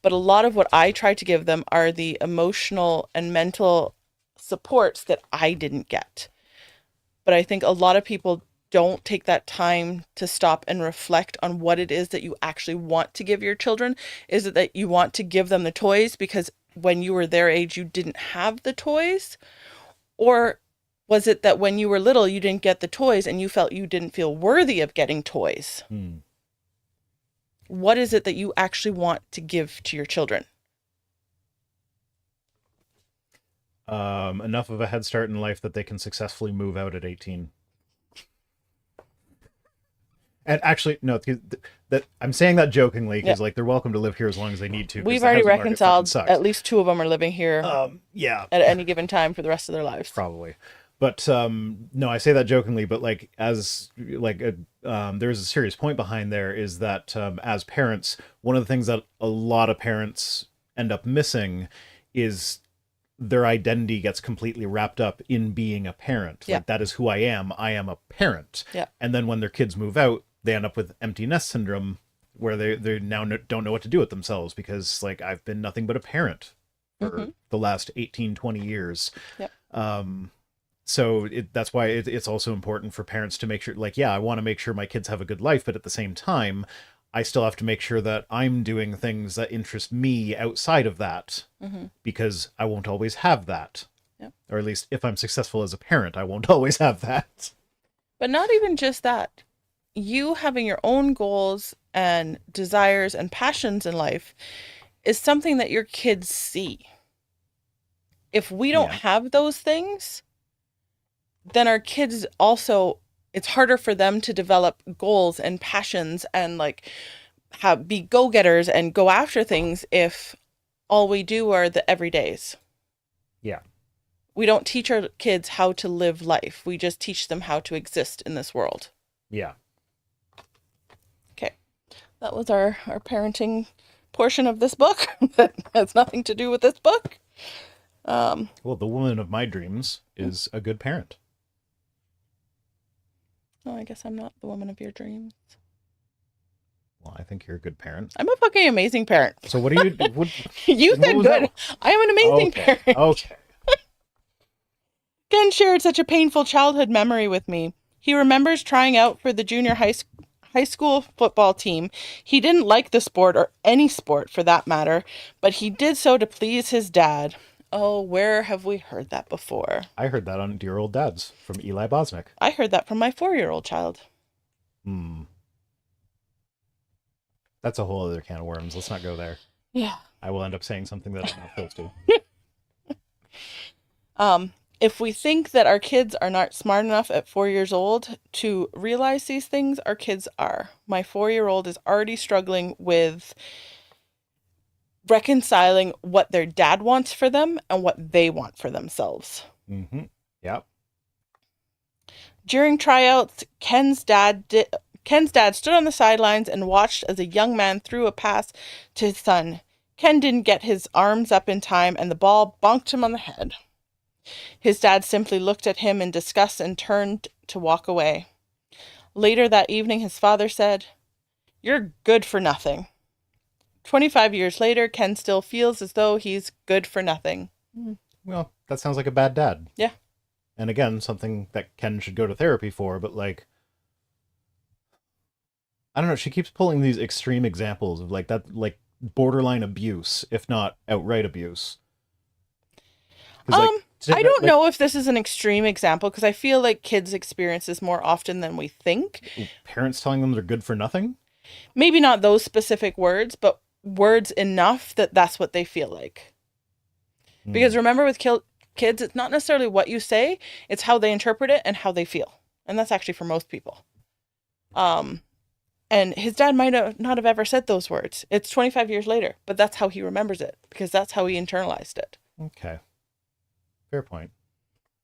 but a lot of what I try to give them are the emotional and mental supports that I didn't get. But I think a lot of people don't take that time to stop and reflect on what it is that you actually want to give your children. Is it that you want to give them the toys because when you were their age, you didn't have the toys? Or was it that when you were little, you didn't get the toys and you felt you didn't feel worthy of getting toys? What is it that you actually want to give to your children? Enough of a head start in life that they can successfully move out at 18. And actually, no, that I'm saying that jokingly because like they're welcome to live here as long as they need to. We've the already housing market fucking reconciled sucks. at least 2 of them are living here Yeah, at any given time for the rest of their lives. probably. But no, I say that jokingly. But like as like there's a serious point behind there is that as parents, one of the things that a lot of parents end up missing is their identity gets completely wrapped up in being a parent. Yeah. Like that is who I am. I am a parent. Yeah. And then when their kids move out, they end up with empty nest syndrome where they now don't know what to do with themselves because like I've been nothing but a parent for the last 18, 20 years. Yep. So that's why it's also important for parents to make sure like, yeah, I want to make sure my kids have a good life, but at the same time, I still have to make sure that I'm doing things that interest me outside of that because I won't always have that. Yep. Or at least if I'm successful as a parent, I won't always have that. But not even just that. You having your own goals and desires and passions in life is something that your kids see. If we don't have those things, then our kids also, it's harder for them to develop goals and passions and like be go-getters and go after things if all we do are the everydays. Yeah. We don't teach our kids how to live life. We just teach them how to exist in this world. Yeah. Okay. That was our parenting portion of this book that has nothing to do with this book. Well, the woman of my dreams is a good parent. Oh, I guess I'm not the woman of your dreams. Well, I think you're a good parent. I'm a fucking amazing parent. So what do you... What, You said good. That? I am an amazing parent. Okay. Ken shared such a painful childhood memory with me. He remembers trying out for the junior high school football team. He didn't like the sport or any sport for that matter, but he did so to please his dad. Oh, where have we heard that before? I heard that on Dear Old Dads from Eli Bosnick. I heard that from my 4-year-old child. That's a whole other can of worms. Let's not go there. Yeah. I will end up saying something that I'm not supposed to. If we think that our kids are not smart enough at 4 years old to realize these things, our kids are. My 4-year-old is already struggling with reconciling what their dad wants for them and what they want for themselves. Mm-hmm. Yep. During tryouts, Ken's dad stood on the sidelines and watched as a young man threw a pass to his son. Ken didn't get his arms up in time and the ball bonked him on the head. His dad simply looked at him in disgust and turned to walk away. Later that evening, his father said, "You're good for nothing." 25 years later, Ken still feels as though he's good for nothing. Well, that sounds like a bad dad. Yeah. And again, something that Ken should go to therapy for, but like, I don't know, she keeps pulling these extreme examples of like that, like borderline abuse, if not outright abuse. 'Cause, I don't know if this is an extreme example because I feel like kids experience this more often than we think. Parents telling them they're good for nothing? Maybe not those specific words, but words enough that that's what they feel like. Because remember with kids, it's not necessarily what you say, it's how they interpret it and how they feel. And that's actually for most people. And his dad might not have ever said those words. It's 25 years later, but that's how he remembers it because that's how he internalized it. Okay. Fair point.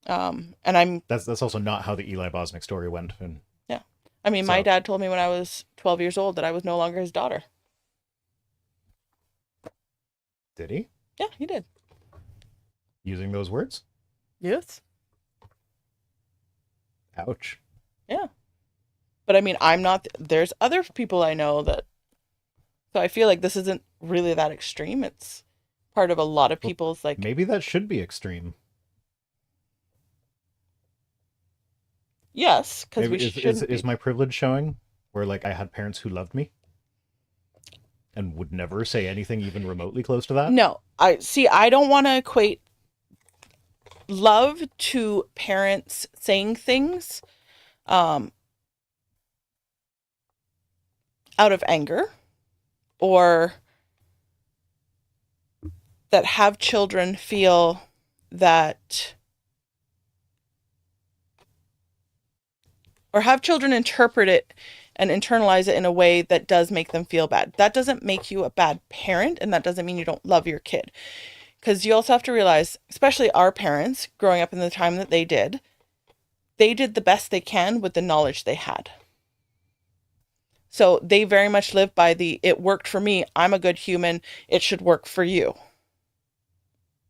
And that's also not how the Eli Bosnick story went. And yeah. I mean, my dad told me when I was 12 years old that I was no longer his daughter. Did he? Yeah, he did. Using those words? Yes. Ouch. Yeah. But I mean, there's other people I know that, so I feel like this isn't really that extreme. It's part of a lot of people's like. Maybe that should be extreme. Yes, because we shouldn't. Is my privilege showing where like I had parents who loved me and would never say anything even remotely close to that? No, I don't want to equate love to parents saying things out of anger or that have children feel that or have children interpret it and internalize it in a way that does make them feel bad. That doesn't make you a bad parent, and that doesn't mean you don't love your kid. Because you also have to realize, especially our parents, growing up in the time that they did the best they can with the knowledge they had. So they very much live by it worked for me, I'm a good human, it should work for you.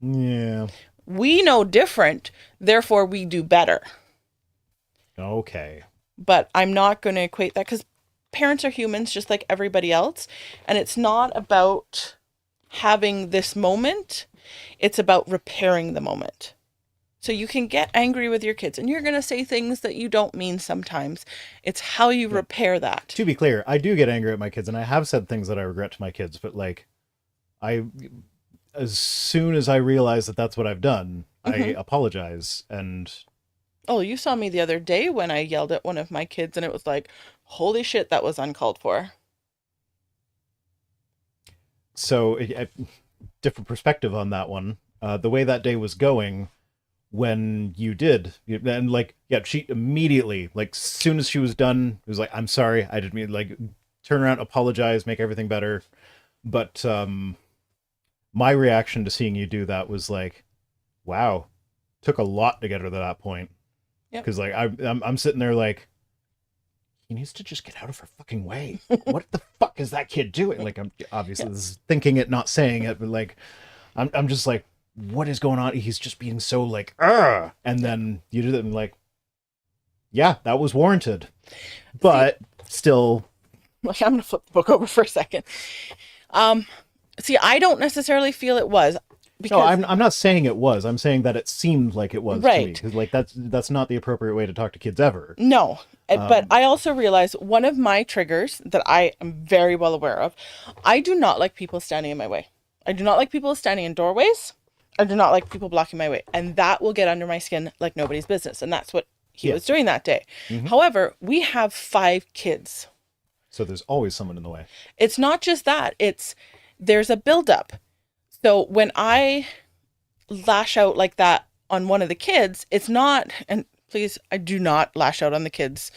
Yeah. We know different, therefore we do better. Okay. But I'm not going to equate that because parents are humans just like everybody else. And it's not about having this moment. It's about repairing the moment. So you can get angry with your kids and you're going to say things that you don't mean sometimes. It's how you repair that. To be clear, I do get angry at my kids and I have said things that I regret to my kids, but like as soon as I realize that that's what I've done, I apologize. And oh, you saw me the other day when I yelled at one of my kids and it was like, holy shit, that was uncalled for. So, different perspective on that one. The way that day was going when you did, and like, yeah, she immediately, like, soon as she was done, it was like, I'm sorry, I didn't mean, like, turn around, apologize, make everything better. But my reaction to seeing you do that was like, wow, took a lot to get her to that point. Because like I'm sitting there like, he needs to just get out of her fucking way. What the fuck is that kid doing? Like, I'm obviously this is thinking it, not saying it, but like, I'm just like, what is going on? He's just being so like, Argh! And then you do that and like, yeah, that was warranted, but still. Like, I'm gonna flip the book over for a second. See, I don't necessarily feel it was. Because... No, I'm not saying it was. I'm saying that it seemed like it was to me. Because like that's not the appropriate way to talk to kids ever. No, but I also realize one of my triggers that I am very well aware of, I do not like people standing in my way. I do not like people standing in doorways. I do not like people blocking my way. And that will get under my skin like nobody's business. And that's what he was doing that day. Mm-hmm. However, we have 5 kids. So there's always someone in the way. It's not just that. There's a buildup. So when I lash out like that on one of the kids, it's not, and please, I do not lash out on the kids.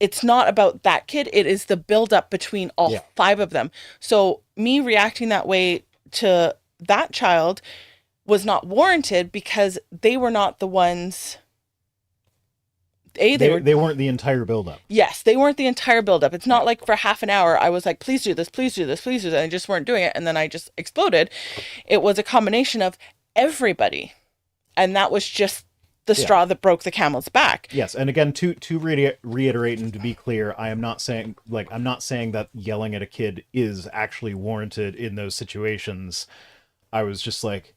it's not about that kid. It is the buildup between all Yeah. 5 of them. So me reacting that way to that child was not warranted because they were not the ones. They weren't the entire buildup. Yes, they weren't the entire buildup. It's not like for half an hour I was like, please do this, please do this, please do that. And I just weren't doing it. And then I just exploded. It was a combination of everybody. And that was just the straw that broke the camel's back. Yes, and again, to reiterate and to be clear, I'm not saying that yelling at a kid is actually warranted in those situations. I was just like,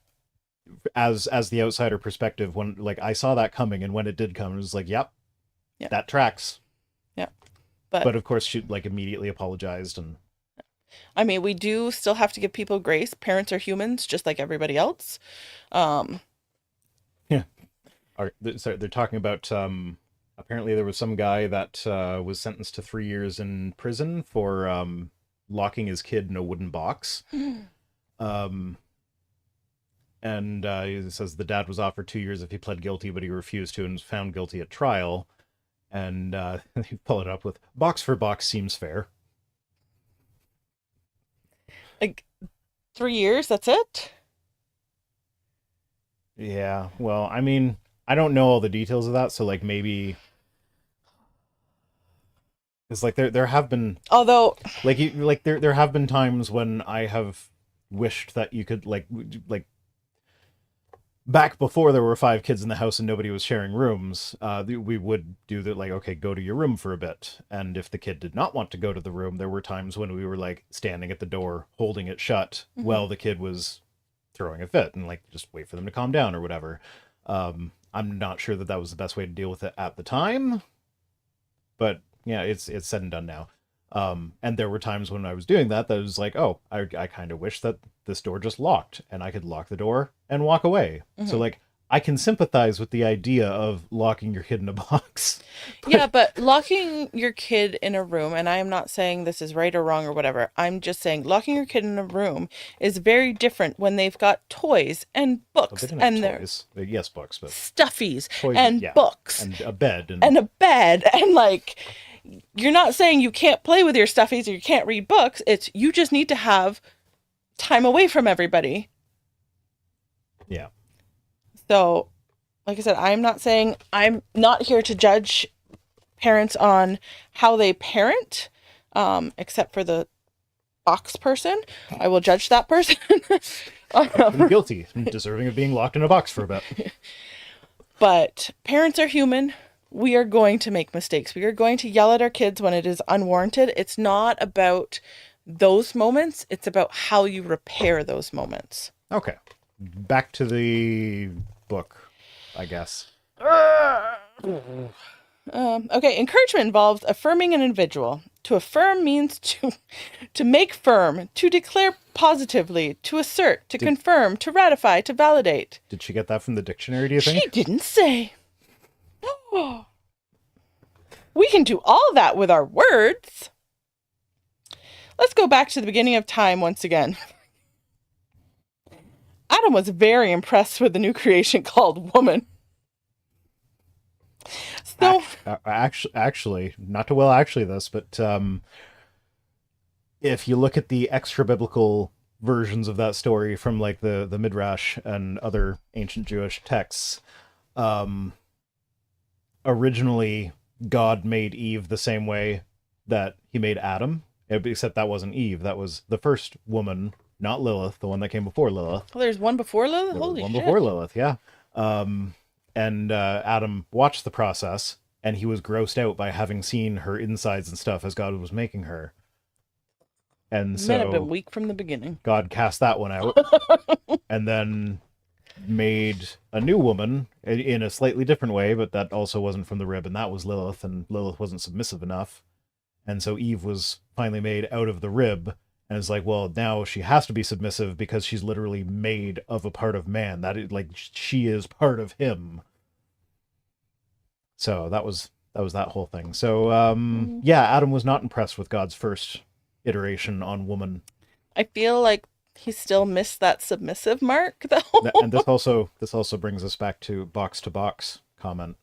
as the outsider perspective, when like I saw that coming, and when it did come, it was like, yep, that tracks. Yeah, but of course she like immediately apologized. And I mean, we do still have to give people grace. Parents are humans, just like everybody else. They're talking about apparently there was some guy that was sentenced to 3 years in prison for locking his kid in a wooden box. And he says the dad was offered 2 years if he pled guilty, but he refused to and was found guilty at trial. And he followed up with, box for box seems fair. Like 3 years, that's it? Yeah, well, I mean, I don't know all the details of that, so like maybe it's like there have been, although there have been times when I have wished that you could like back before there were 5 kids in the house and nobody was sharing rooms, we would do that, like, okay, go to your room for a bit. And if the kid did not want to go to the room, there were times when we were like standing at the door holding it shut while the kid was throwing a fit, and like just wait for them to calm down or whatever. I'm not sure that was the best way to deal with it at the time, but yeah, it's said and done now. And there were times when I was doing that I was like, oh, I kind of wish that this door just locked and I could lock the door and walk away. So like I can sympathize with the idea of locking your kid in a box. But locking your kid in a room, and I am not saying this is right or wrong or whatever, I'm just saying locking your kid in a room is very different when they've got toys and books and toys. Yes, books, but stuffies toys, and books and a bed and a bed, and like, you're not saying you can't play with your stuffies or you can't read books. It's you just need to have time away from everybody. Yeah. So, like I said, I'm not here to judge parents on how they parent, except for the box person. I will judge that person. I'm guilty, deserving of being locked in a box for a bit. But parents are human. We are going to make mistakes. We are going to yell at our kids when it is unwarranted. It's not about those moments. It's about how you repair those moments. Okay. Back to the book, I guess. Okay, encouragement involves affirming an individual. To affirm means to make firm, to declare positively, to assert, to confirm, to ratify, to validate. Did she get that from the dictionary, do you think? She didn't say. We can do all that with our words. Let's go back to the beginning of time once again. Adam was very impressed with the new creation called woman. So, actually, not to actually this, but if you look at the extra biblical versions of that story from like the Midrash and other ancient Jewish texts, originally God made Eve the same way that he made Adam, except that wasn't Eve. That was the first woman, not Lilith, the one that came before Lilith. Well, there's one before Lilith? Holy shit. One before Lilith, yeah. And Adam watched the process, and he was grossed out by having seen her insides and stuff as God was making her. And so men have been weak from the beginning. God cast that one out, and then made a new woman in a slightly different way, but that also wasn't from the rib, and that was Lilith, and Lilith wasn't submissive enough. And so Eve was finally made out of the rib, and it's like, well, now she has to be submissive because she's literally made of a part of man. That is, like, she is part of him. So that was that whole thing. So yeah, Adam was not impressed with God's first iteration on woman. I feel like he still missed that submissive mark, though. And this also brings us back to box comment.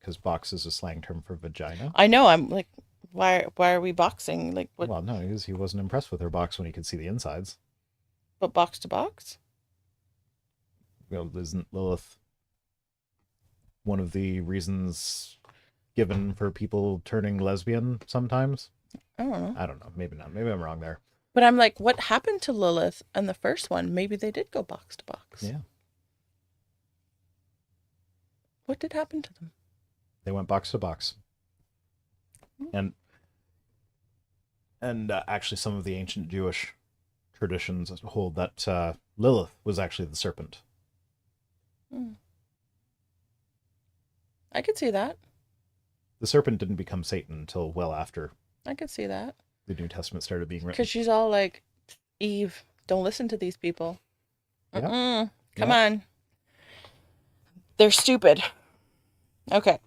Because box is a slang term for vagina. I know. I'm like, why are we boxing? Like, what? Well, no, he wasn't impressed with her box when he could see the insides. But box to box? Isn't Lilith one of the reasons given for people turning lesbian sometimes? I don't know. I don't know. Maybe not. Maybe I'm wrong there. But I'm like, what happened to Lilith in the first one? Maybe they did go box to box. Yeah. What did happen to them? They went box to box. And actually some of the ancient Jewish traditions hold that Lilith was actually the serpent. I could see that. The serpent didn't become Satan until well after I could see that. the New Testament started being written. Because she's all like, Eve, don't listen to these people. Yeah. Come on. They're stupid. Okay.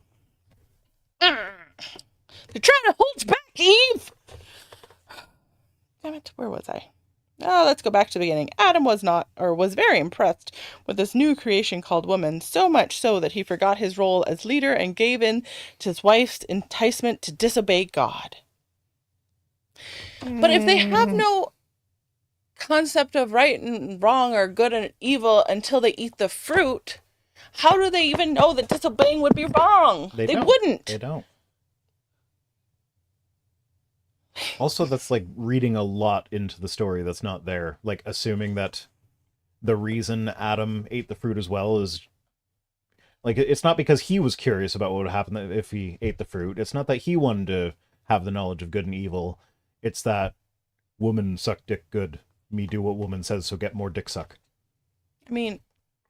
They're trying to hold back, Eve! Damn it, where was I? Oh, let's go back to the beginning. Adam was very impressed with this new creation called woman, so much so that he forgot his role as leader and gave in to his wife's enticement to disobey God. But if they have no concept of right and wrong or good and evil until they eat the fruit, how do they even know that disobeying would be wrong? They wouldn't. They don't. Also, that's like reading a lot into the story that's not there. Like assuming that the reason Adam ate the fruit as well is like, it's not because he was curious about what would happen if he ate the fruit. It's not that he wanted to have the knowledge of good and evil. It's that woman suck dick good. Me do what woman says, so get more dick suck. I mean,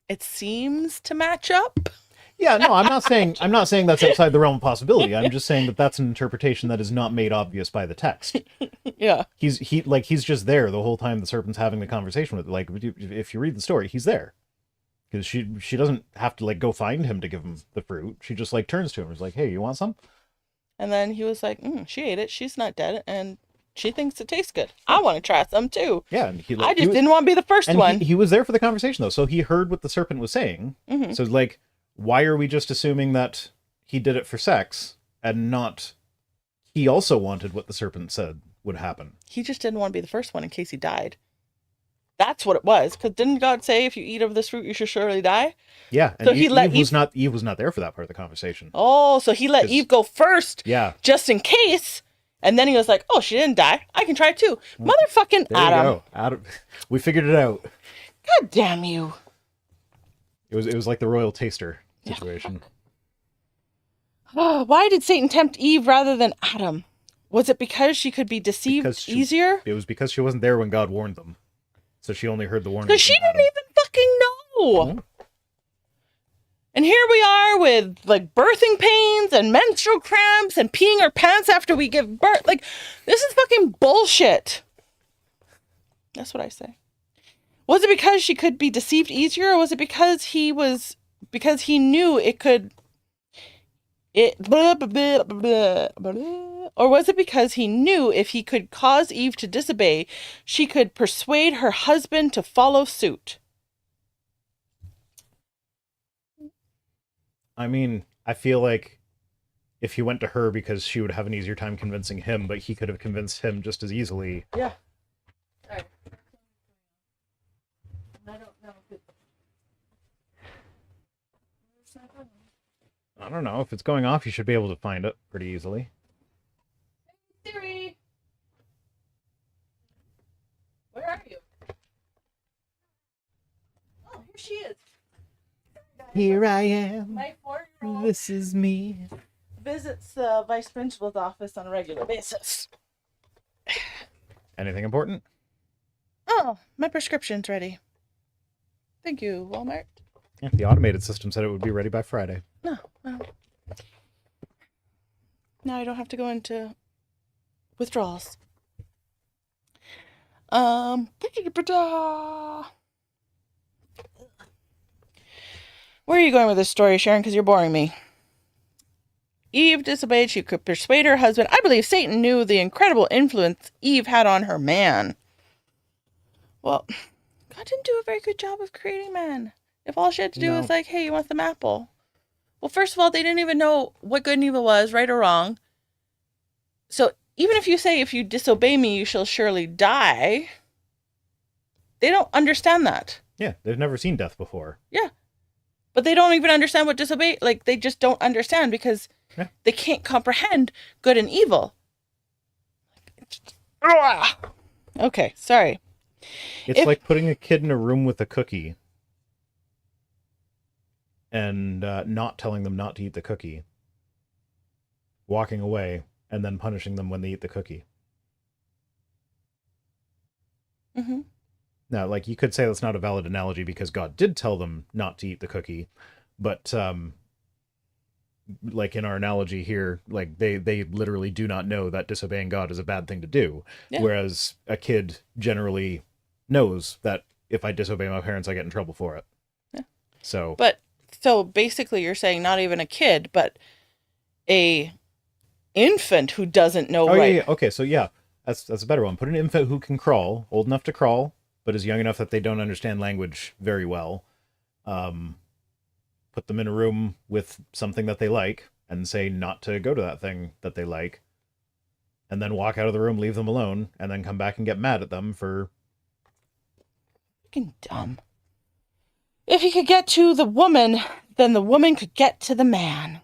it seems to match up. Yeah, no, I'm not saying that's outside the realm of possibility. I'm just saying that that's an interpretation that is not made obvious by the text. Yeah. He's just there the whole time the serpent's having the conversation with it. Like, if you read the story, he's there. Because she doesn't have to like go find him to give him the fruit. She just like turns to him and is like, "Hey, you want some?" And then he was like, she ate it. She's not dead, and she thinks it tastes good. I want to try some too. Yeah, and I just didn't want to be the first one. He was there for the conversation though, so he heard what the serpent was saying. Mm-hmm. So like, why are we just assuming that he did it for sex and not he also wanted what the serpent said would happen? He just didn't want to be the first one in case he died. That's what it was. Because didn't God say if you eat of this fruit, you should surely die? Yeah, and so Eve was not there for that part of the conversation. Oh, so he let Eve go first. Yeah, just in case. And then he was like, "Oh, she didn't die. I can try it too." Motherfucking there Adam. You go. Adam. We figured it out. God damn you. It was like the royal taster situation. Why did Satan tempt Eve rather than Adam? Was it because she could be deceived easier? It was because she wasn't there when God warned them. So she only heard the warning. Because she didn't even fucking know. Mm-hmm. And here we are with like birthing pains and menstrual cramps and peeing our pants after we give birth. Like, this is fucking bullshit. That's what I say. Was it because she could be deceived easier, or was it because he knew it could or was it because he knew if he could cause Eve to disobey, she could persuade her husband to follow suit? I mean, I feel like if he went to her because she would have an easier time convincing him, but he could have convinced him just as easily. Yeah. Sorry. I don't know if I don't know. If it's going off, you should be able to find it pretty easily. Siri! Where are you? Oh, here she is. Here I am. My 4-year-old. This is me. Visits the vice principal's office on a regular basis. Anything important? Oh, my prescription's ready. Thank you, Walmart. Yeah, the automated system said it would be ready by Friday. No, well. Now I don't have to go into withdrawals. Where are you going with this story, Sharon? Because you're boring me. Eve disobeyed. She could persuade her husband. I believe Satan knew the incredible influence Eve had on her man. Well, God didn't do a very good job of creating man. If all she had to do was like, hey, you want some apple? Well, first of all, they didn't even know what good and evil was, right or wrong. So even if you say, if you disobey me, you shall surely die, they don't understand that. Yeah, they've never seen death before. Yeah. But they don't even understand what disobey, like, they just don't understand because Yeah. they can't comprehend good and evil. Okay, sorry. It's like putting a kid in a room with a cookie and not telling them not to eat the cookie, walking away, and then punishing them when they eat the cookie. Mm-hmm. Now, like, you could say that's not a valid analogy because God did tell them not to eat the cookie, but like in our analogy here, like they literally do not know that disobeying God is a bad thing to do, Yeah. whereas a kid generally knows that if I disobey my parents, I get in trouble for it. Yeah. So, But so basically, you're saying not even a kid, but a infant who doesn't know right. yeah. Okay, so yeah, that's a better one. Put an infant who can crawl, old enough to crawl, but is young enough that they don't understand language very well. Put them in a room with something that they like and say not to go to that thing that they like, and then walk out of the room, leave them alone, and then come back and get mad at them for... Fucking dumb. If he could get to the woman, then the woman could get to the man.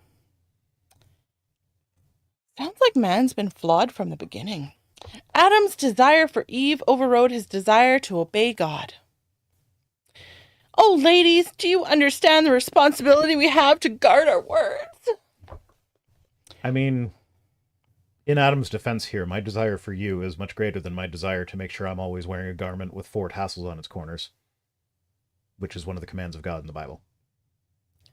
Sounds like man's been flawed from the beginning. Adam's desire for Eve overrode his desire to obey God. Oh, ladies, do you understand the responsibility we have to guard our words? I mean, in Adam's defense here, my desire for you is much greater than my desire to make sure I'm always wearing a garment with 4 tassels on its corners, which is one of the commands of God in the Bible.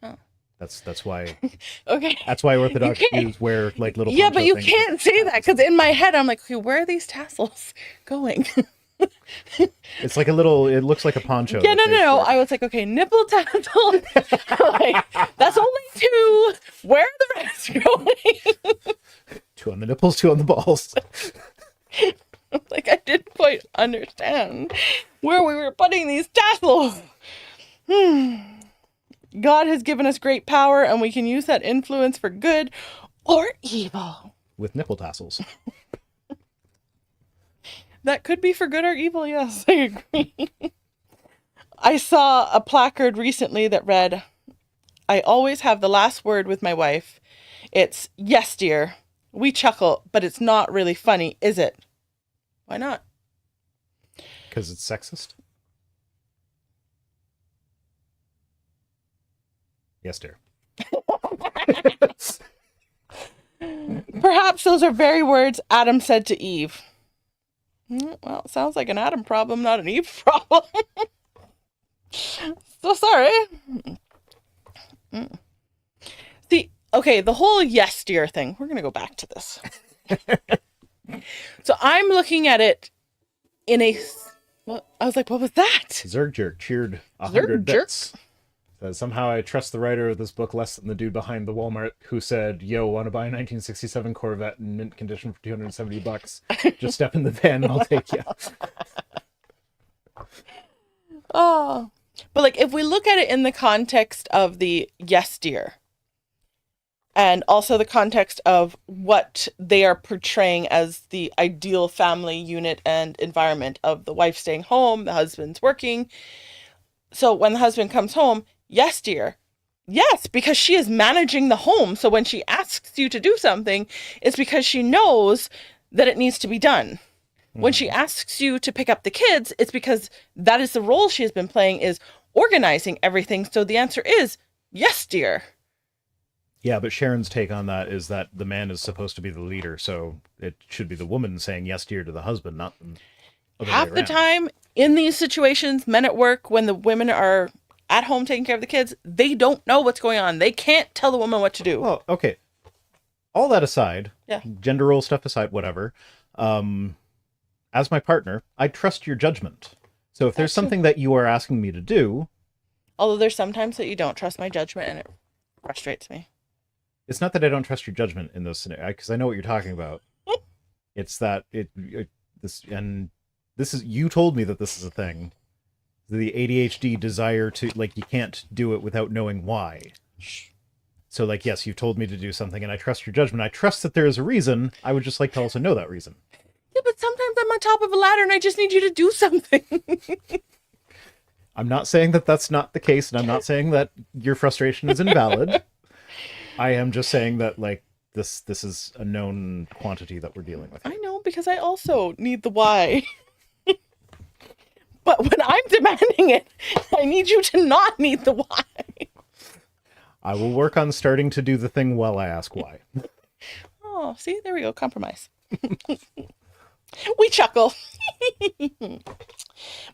Oh. That's why. Okay. That's why Orthodox Jews wear like little. Yeah, but you things. can't say that because in my head I'm like, okay, where are these tassels going? It's like a little. It looks like a poncho. Yeah, no. I was like, okay, nipple tassels. Like, that's only 2. Where are the rest going? 2 on the nipples, 2 on the balls. Like, I didn't quite understand where we were putting these tassels. God has given us great power, and we can use that influence for good or evil. With nipple tassels. That could be for good or evil, yes, I agree. I saw a placard recently that read, I always have the last word with my wife. It's, yes, dear. We chuckle, but it's not really funny, is it? Why not? Because it's sexist? Yes, dear. Perhaps those are very words Adam said to Eve. Well, it sounds like an Adam problem, not an Eve problem. So sorry. See, okay, the whole yes, dear thing. We're going to go back to this. So I'm looking at it in a... Well, I was like, what was that? Zergjerk cheered 100 Zergjerk? bits. Says, somehow I trust the writer of this book less than the dude behind the Walmart who said, yo, want to buy a 1967 Corvette in mint condition for $270? Just step in the van and I'll take you. Oh. But like, if we look at it in the context of the yes, dear, and also the context of what they are portraying as the ideal family unit and environment of the wife staying home, the husband's working. So when the husband comes home, yes, dear. Yes, because she is managing the home. So when she asks you to do something, it's because she knows that it needs to be done. When she asks you to pick up the kids, it's because that is the role she has been playing, is organizing everything. So the answer is yes, dear. Yeah, but Sharon's take on that is that the man is supposed to be the leader, so it should be the woman saying yes, dear to the husband, not the other Half way the around. time in these situations, men at work, when the women are at home taking care of the kids, they don't know what's going on. They can't tell the woman what to do. Well, okay. All that aside, Yeah. gender role stuff aside, whatever. As my partner, I trust your judgment. So if there's That's true. something that you are asking me to do, Although there's sometimes that you don't trust my judgment and it frustrates me. it's not that I don't trust your judgment in those scenarios, because I know what you're talking about. It's that this is, you told me that this is a thing. The ADHD desire to, like, you can't do it without knowing why. So, like, yes, you've told me to do something, and I trust your judgment. I trust that there is a reason. I would just like to also know that reason. Yeah, but sometimes I'm on top of a ladder and I just need you to do something. I'm not saying that that's not the case, and I'm not saying that your frustration is invalid. I am just saying that, like, this is a known quantity that we're dealing with. I know, because I also need the why. But when I'm demanding it, I need you to not need the why. I will work on starting to do the thing while I ask why. Oh, see, there we go. Compromise. We chuckle.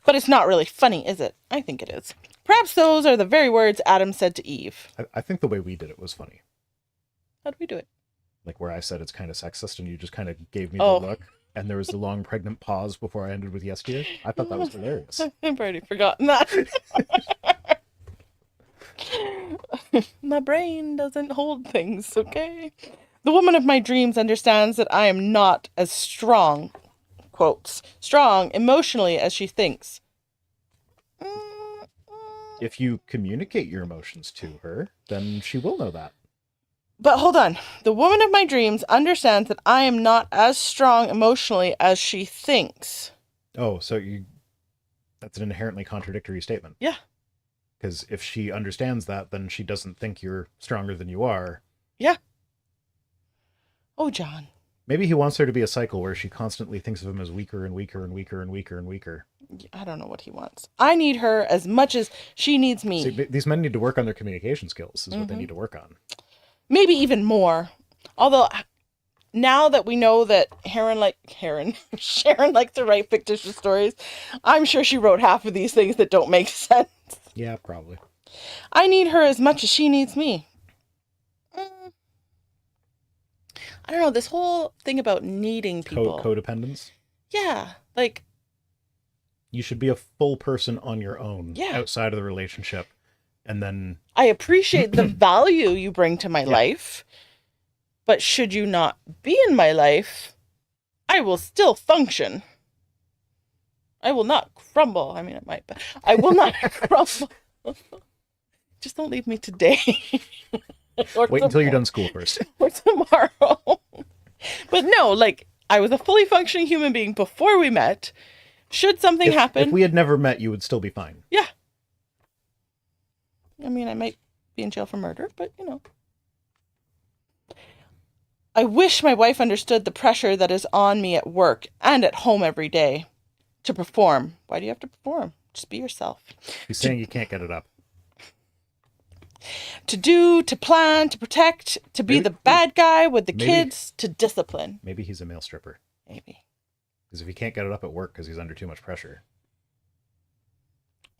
But it's not really funny, is it? I think it is. Perhaps those are the very words Adam said to Eve. I think the way we did it was funny. How'd we do it? Like where I said it's kind of sexist and you just kind of gave me Oh. the look. And there was the long pregnant pause before I ended with yes dear. I thought that was hilarious. I've already forgotten that. My brain doesn't hold things, okay? The woman of my dreams understands that I am not as strong, quotes, strong emotionally as she thinks. If you communicate your emotions to her, then she will know that. But hold on. The woman of my dreams understands that I am not as strong emotionally as she thinks. Oh, so that's an inherently contradictory statement. Yeah. Because if she understands that, then she doesn't think you're stronger than you are. Yeah. Oh, John. Maybe he wants there to be a cycle where she constantly thinks of him as weaker and weaker and weaker and weaker and weaker. I don't know what he wants. I need her as much as she needs me. See, these men need to work on their communication skills, is what they need to work on. Maybe even more. Although, now that we know that Sharon likes to write fictitious stories, I'm sure she wrote half of these things that don't make sense. Yeah, probably. I need her as much as she needs me. I don't know, this whole thing about needing people. Codependence? Yeah, like... You should be a full person on your own, Yeah. outside of the relationship. And then... I appreciate the value you bring to my life, but should you not be in my life, I will still function. I will not crumble. I mean, it might, but I will not crumble. Just don't leave me today. Wait until you're done school first. Or tomorrow. But no, like, I was a fully functioning human being before we met. Should something happen... If we had never met, you would still be fine. Yeah. I mean, I might be in jail for murder, but, you know. I wish my wife understood the pressure that is on me at work and at home every day to perform. Why do you have to perform? Just be yourself. He's saying you can't get it up. To do, to plan, to protect, to be the bad guy with the kids, to discipline. Maybe he's a male stripper. Maybe. Because if he can't get it up at work because he's under too much pressure.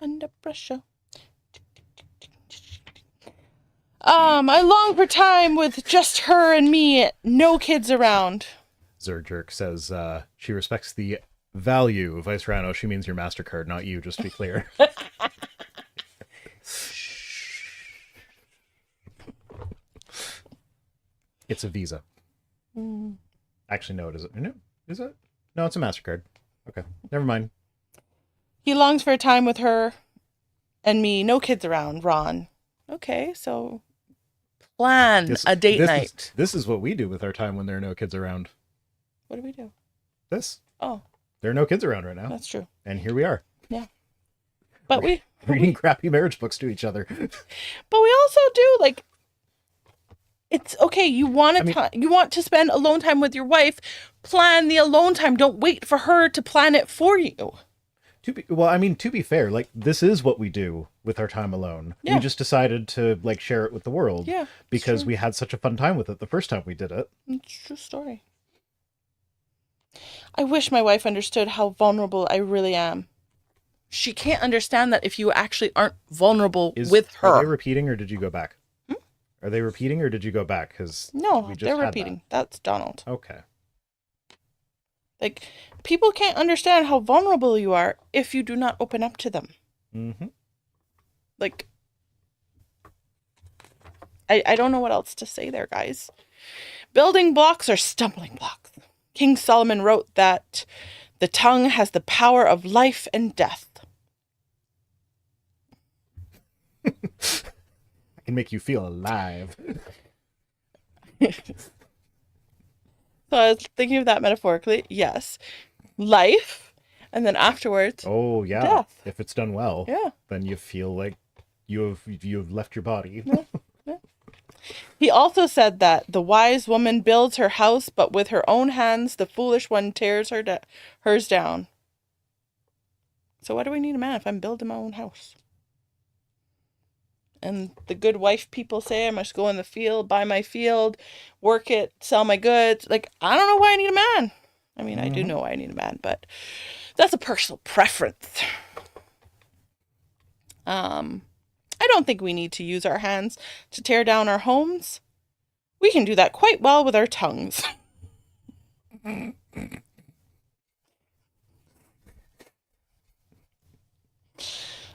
Under pressure. I long for time with just her and me, no kids around. Zerjerk says she respects the value of Vice Rano. She means your MasterCard, not you, just to be clear. It's a Visa. Actually, no, it isn't. No, is it? No, it's a MasterCard. Okay, never mind. He longs for a time with her and me, no kids around, Ron. Okay, so plan a date night. This is what we do with our time when there are no kids around. What do we do? This. Oh. There are no kids around right now. That's true. And here we are. Yeah. But we... Reading crappy marriage books to each other. But we also do, like... It's okay, you want to spend alone time with your wife, plan the alone time. Don't wait for her to plan it for you. To be fair, like, this is what we do with our time alone. Yeah. We just decided to, like, share it with the world. Yeah. Because we had such a fun time with it the first time we did it. It's a true story. I wish my wife understood how vulnerable I really am. She can't understand that if you actually aren't vulnerable with her. Are they repeating or did you go back? Are they repeating or did you go back? No, they're repeating. That's Donald. Okay. Like, people can't understand how vulnerable you are if you do not open up to them. Mm-hmm. Like, I don't know what else to say there, guys. Building blocks are stumbling blocks. King Solomon wrote that the tongue has the power of life and death. I can make you feel alive. So I was thinking of that metaphorically. Yes. Life. And then afterwards, Oh yeah. death. If it's done well, Yeah. then you feel like you have left your body. Yeah. Yeah. He also said that the wise woman builds her house, but with her own hands, the foolish one tears hers down. So why do we need a man if I'm building my own house? And the good wife people say I must go in the field, buy my field, work it, sell my goods. Like, I don't know why I need a man. I mean, I do know why I need a man, but that's a personal preference. I don't think we need to use our hands to tear down our homes. We can do that quite well with our tongues.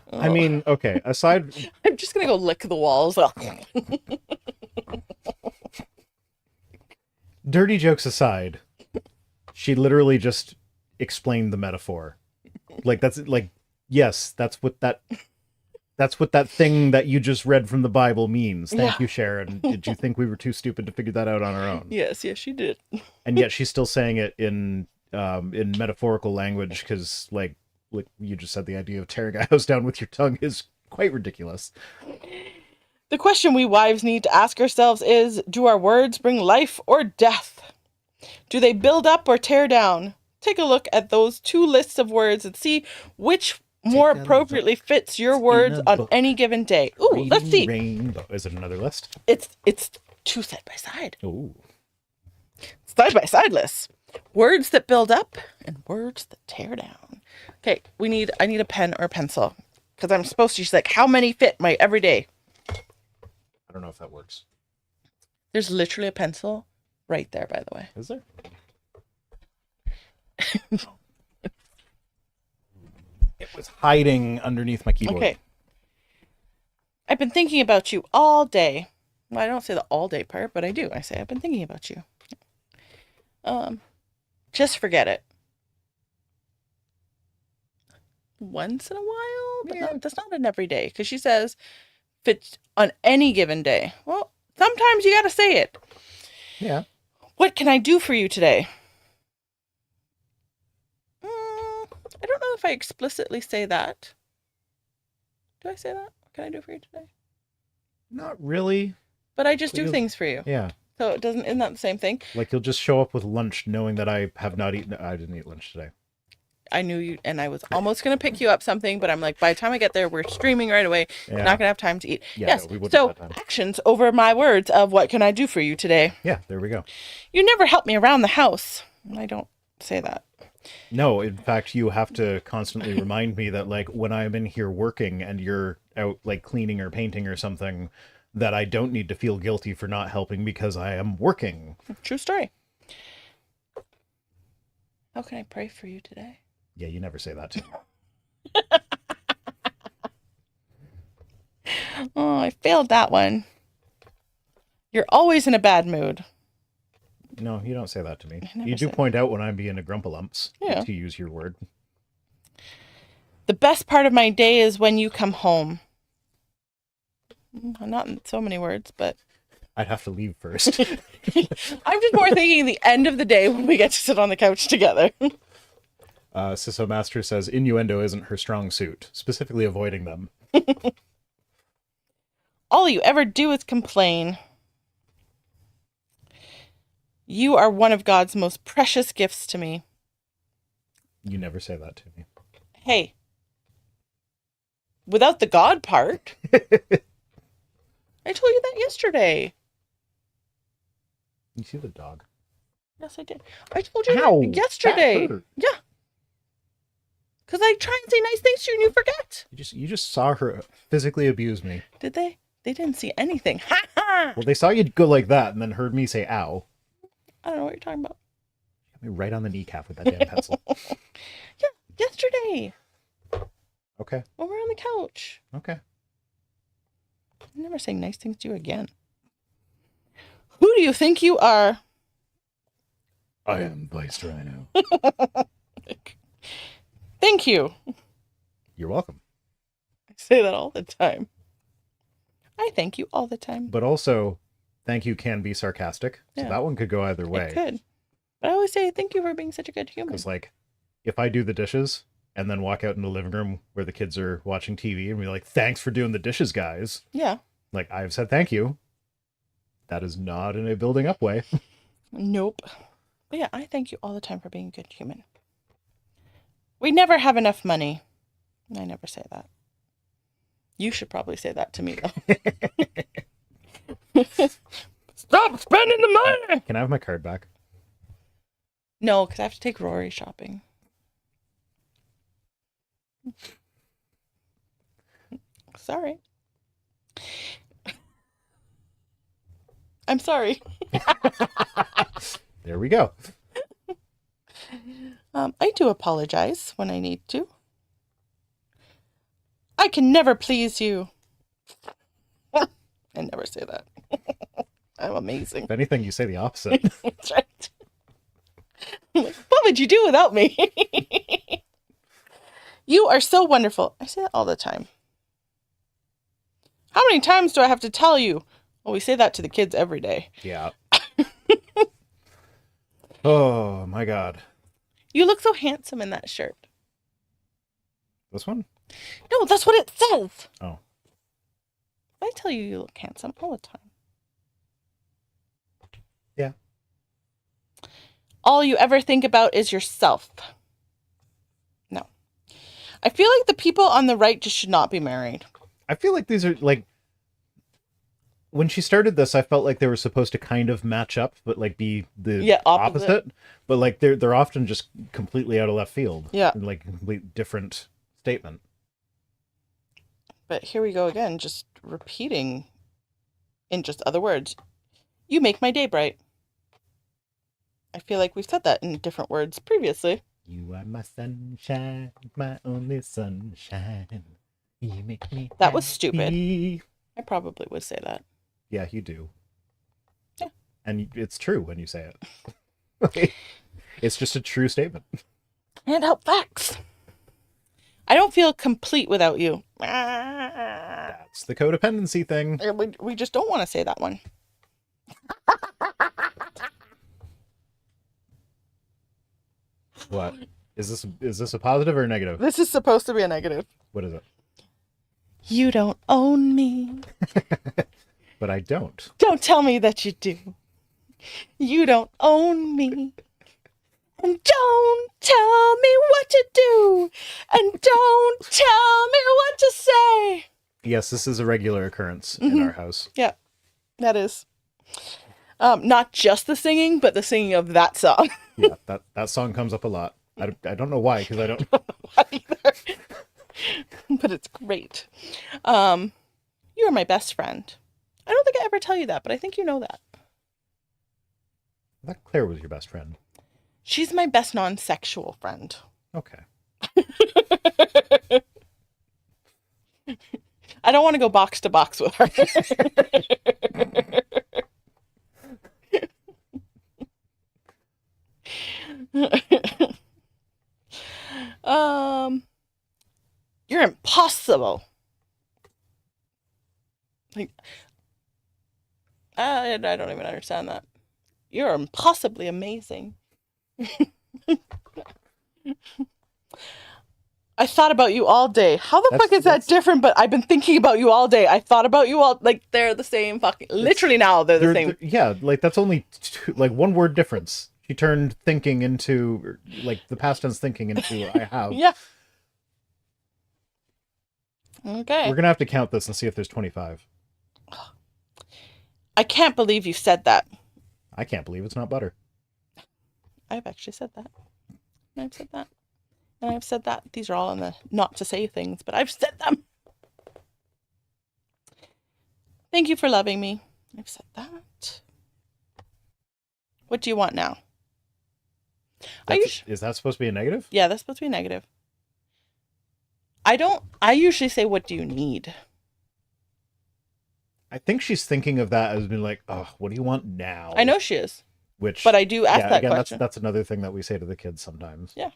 I mean, okay, aside... I'm just going to go lick the walls. Dirty jokes aside, she literally just explained the metaphor. Like, that's, like, yes, that's what that thing that you just read from the Bible means. Thank you, Sharon. Did you think we were too stupid to figure that out on our own? Yes, she did. And yet she's still saying it in metaphorical language because, like you just said, the idea of tearing a house down with your tongue is quite ridiculous. The question we wives need to ask ourselves is, do our words bring life or death? Do they build up or tear down? Take a look at those two lists of words and see which more appropriately fits your words on any given day. Ooh, let's see. Rainbow. Is it another list? It's two side by side. Ooh. Side by side lists. Words that build up and words that tear down. Okay, I need a pen or a pencil. Because I'm supposed to, she's like, how many fit my everyday? I don't know if that works. There's literally a pencil right there, by the way. Is there? It was hiding underneath my keyboard. Okay. I've been thinking about you all day. Well, I don't say the all day part, but I do. I say I've been thinking about you. Just forget it. Once in a while, but that's not an everyday. Because she says, fits on any given day. Well, sometimes you got to say it. Yeah. What can I do for you today? I don't know if I explicitly say that. Do I say that? What can I do for you today? Not really. But I just do things for you. Yeah. So isn't that the same thing? Like, you'll just show up with lunch knowing that I have not eaten. I didn't eat lunch today. I knew you, and I was almost going to pick you up something, but I'm like, by the time I get there, we're streaming right away. Yeah. Not going to have time to eat. Yeah, yes. No, we wouldn't so have that time. Actions over my words of what can I do for you today? Yeah, there we go. You never help me around the house. I don't say that. No, in fact, you have to constantly remind me that, like, when I'm in here working and you're out, like, cleaning or painting or something, that I don't need to feel guilty for not helping because I am working. True story. How can I pray for you today? Yeah, you never say that to me. Oh, I failed that one. You're always in a bad mood. No, you don't say that to me. never You do say point out when I'm being a grumpalumps, Yeah. to use your word. The best part of my day is when you come home. Not in so many words, but I'd have to leave first. I'm just more thinking the end of the day when we get to sit on the couch together. Sisso Master says innuendo isn't her strong suit, specifically avoiding them. All you ever do is complain. You are one of God's most precious gifts to me. You never say that to me. Hey, without the God part. I told you that yesterday. You see the dog? Yes, I did. I told you Ow, that yesterday. that hurt. Yeah. Because I try and say nice things to you and you forget. You just saw her physically abuse me. Did they? They didn't see anything. Ha ha! Well, they saw you go like that and then heard me say ow. I don't know what you're talking about. Hit me right on the kneecap with that damn pencil. Yeah, yesterday. Okay. When we were on the couch. Okay. I'm never saying nice things to you again. Who do you think you are? I am Vice Rhino. Thank you. You're welcome. I say that all the time. I thank you all the time. But also, thank you can be sarcastic. So Yeah. that one could go either way. It could. But I always say thank you for being such a good human. Because, like, if I do the dishes and then walk out in the living room where the kids are watching TV and be like, thanks for doing the dishes, guys. Yeah. Like, I've said thank you. That is not in a building up way. Nope. But yeah, I thank you all the time for being a good human. We never have enough money. I never say that. You should probably say that to me, though. Stop spending the money! Can I have my card back? No, because I have to take Rory shopping. Sorry. I'm sorry. There we go. I do apologize when I need to. I can never please you. I never say that. I'm amazing. If anything, you say the opposite. That's right. What would you do without me? You are so wonderful. I say that all the time. How many times do I have to tell you? Well, we say that to the kids every day. Yeah. Oh, my God. You look so handsome in that shirt. This one? No, that's what it says. Oh. I tell you, you look handsome all the time. Yeah. All you ever think about is yourself. No. I feel like the people on the right just should not be married. I feel like these are, like, when she started this, I felt like they were supposed to kind of match up, but, like, be the opposite. But, like, they're often just completely out of left field. Yeah. And, like, a complete different statement. But here we go again, just repeating in just other words. You make my day bright. I feel like we've said that in different words previously. You are my sunshine, my only sunshine. You make me That was happy. stupid. I probably would say that. Yeah, you do. Yeah. And it's true when you say it. It's just a true statement. And help facts. I don't feel complete without you. That's the codependency thing. We just don't want to say that one. What? Is this a positive or a negative? This is supposed to be a negative. What is it? You don't own me. But I don't. Don't tell me that you do. You don't own me. And don't tell me what to do. And don't tell me what to say. Yes, this is a regular occurrence in our house. Yeah, that is. Not just the singing, but the singing of that song. Yeah, that song comes up a lot. I don't know why, because I don't. Either. But it's great. You're my best friend. I don't think I ever tell you that, but I think you know that. I thought Claire was your best friend. She's my best non-sexual friend. Okay. I don't want to go box to box with her. You're impossible. Like, I don't even understand that. You're impossibly amazing. I thought about you all day. How the fuck is that different? But I've been thinking about you all day. I thought about you all, like, they're the same fucking, literally now they're the same. Yeah, like that's only like one word difference. She turned thinking into, like, the past tense thinking into I have. Yeah. Okay. We're gonna have to count this and see if there's 25. I can't believe you said that. I can't believe it's not butter. I've actually said that. I've said that. And I've said that. These are all in the not to say things, but I've said them. Thank you for loving me. I've said that. What do you want now? Is that supposed to be a negative? Yeah, that's supposed to be negative. I usually say, what do you need? I think she's thinking of that as being like, oh, what do you want now? I know she is. Which, but I do ask that again, question. That's another thing that we say to the kids sometimes. Yeah.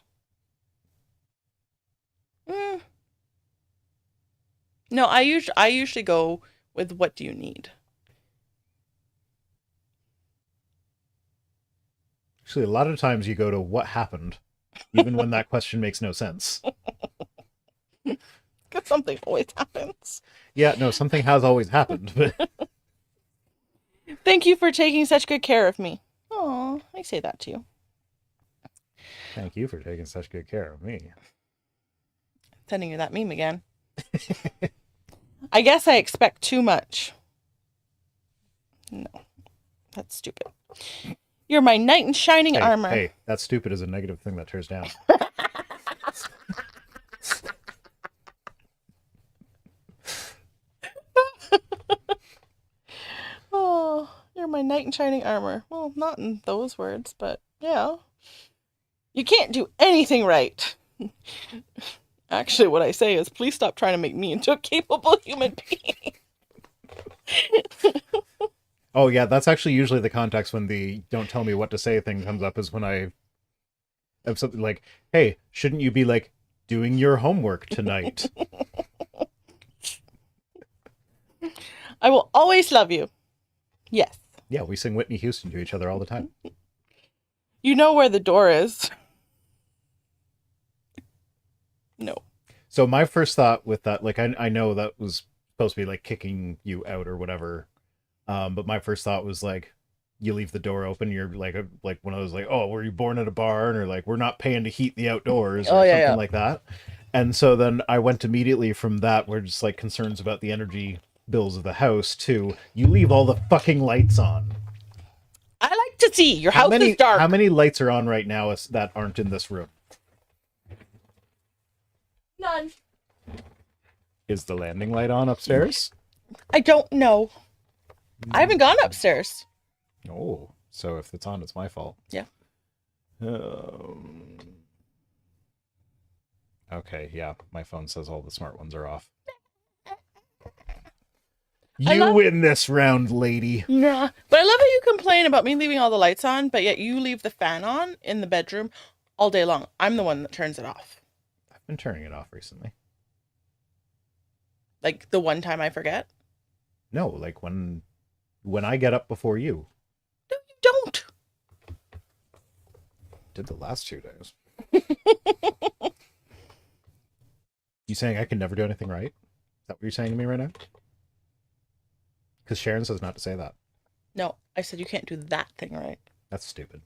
No, I usually go, with what do you need. Actually, a lot of times you go to what happened, even when that question makes no sense. Because something always happens. Yeah, no, something has always happened. But Thank you for taking such good care of me. Aw, I say that to you. thank you for taking such good care of me. Sending you that meme again. I guess I expect too much. No, that's stupid. You're my knight in shining armor. Hey, that stupid is a negative thing that tears down. Oh, you're my knight in shining armor. Well, not in those words, but yeah. You can't do anything right. Actually, what I say is, please stop trying to make me into a capable human being. Oh, yeah, that's actually usually the context when the don't tell me what to say thing comes up, is when I have something like, hey, shouldn't you be, like, doing your homework tonight? I will always love you. Yes. Yeah, we sing Whitney Houston to each other all the time. You know where the door is. No. So my first thought with that, like, I know that was supposed to be, like, kicking you out or whatever, but my first thought was, like, you leave the door open, you're, like, one of those, like, oh, were you born at a barn? Or, like, we're not paying to heat the outdoors, or something like that. And so then I went immediately from that, where just, like, concerns about the energy bills of the house, to you leave all the fucking lights on. I like to see. Your house is dark. How many lights are on right now that aren't in this room? None. Is the landing light on upstairs? I don't know. I haven't gone upstairs. Oh, so if it's on, it's my fault. Yeah. Okay, yeah, my phone says all the smart ones are off. I You win this round, lady. Nah. But I love how you complain about me leaving all the lights on, but yet you leave the fan on in the bedroom all day long. I'm the one that turns it off. I've been turning it off recently. Like the one time I forget? No, like when I get up before you. No, you don't. Did the last 2 days. You saying I can never do anything right? Is that what you're saying to me right now? Because Sharon says not to say that. No, I said you can't do that thing right. That's stupid.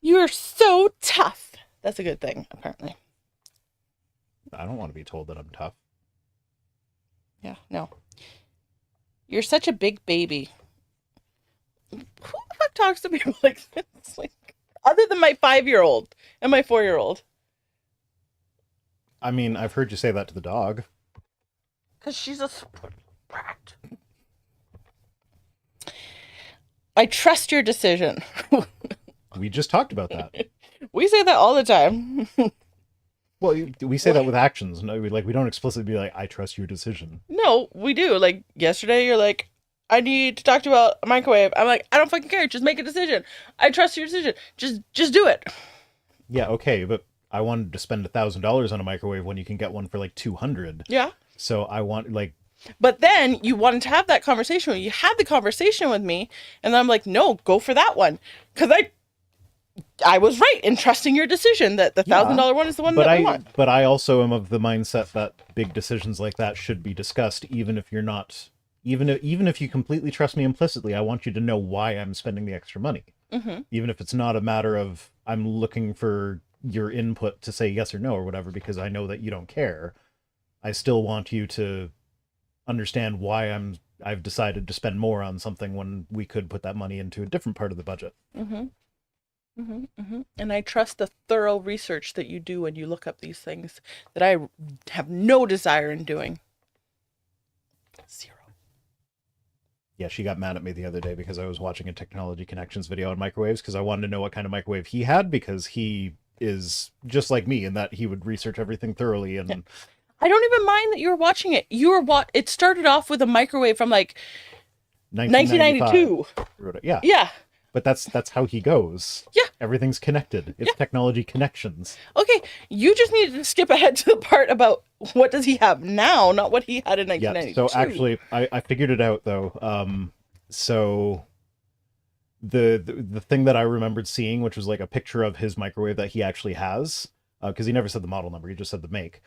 You're so tough. That's a good thing, apparently. I don't want to be told that I'm tough. Yeah, no. You're such a big baby. Who the fuck talks to people like this? Like, other than my 5-year-old and my 4-year-old. I mean, I've heard you say that to the dog. Because she's a brat. I trust your decision. We just talked about that. We say that all the time. Well, we say that with actions. No, we don't explicitly be like, I trust your decision. No, we do. Like, yesterday, you're like, I need to talk to you about a microwave. I'm like, I don't fucking care. Just make a decision. I trust your decision. Just do it. Yeah, okay, but I wanted to spend $1,000 on a microwave when you can get one for like $200. Yeah. So I want, like... But then you wanted to have that conversation. You had the conversation with me, and then I'm like, no, go for that one. Because I was right in trusting your decision that the $1,000 one is the one that we want. But I also am of the mindset that big decisions like that should be discussed, even if you're not... Even if you completely trust me implicitly, I want you to know why I'm spending the extra money. Mm-hmm. Even if it's not a matter of I'm looking for your input to say yes or no or whatever, because I know that you don't care. I still want you to understand why I've decided to spend more on something when we could put that money into a different part of the budget. Mm-hmm. Mm-hmm. Mm-hmm. And I trust the thorough research that you do when you look up these things that I have no desire in doing. 0. Yeah, she got mad at me the other day because I was watching a Technology Connections video on microwaves, because I wanted to know what kind of microwave he had, because he is just like me in that he would research everything thoroughly. And I don't even mind that you were watching it. It started off with a microwave from like 1992. Yeah. Yeah. But that's how he goes. Yeah. Everything's connected. It's technology connections. Okay, you just needed to skip ahead to the part about what does he have now, not what he had in Yeah. 1992. So actually, I figured it out though. So the thing that I remembered seeing, which was like a picture of his microwave that he actually has, because he never said the model number, he just said the make.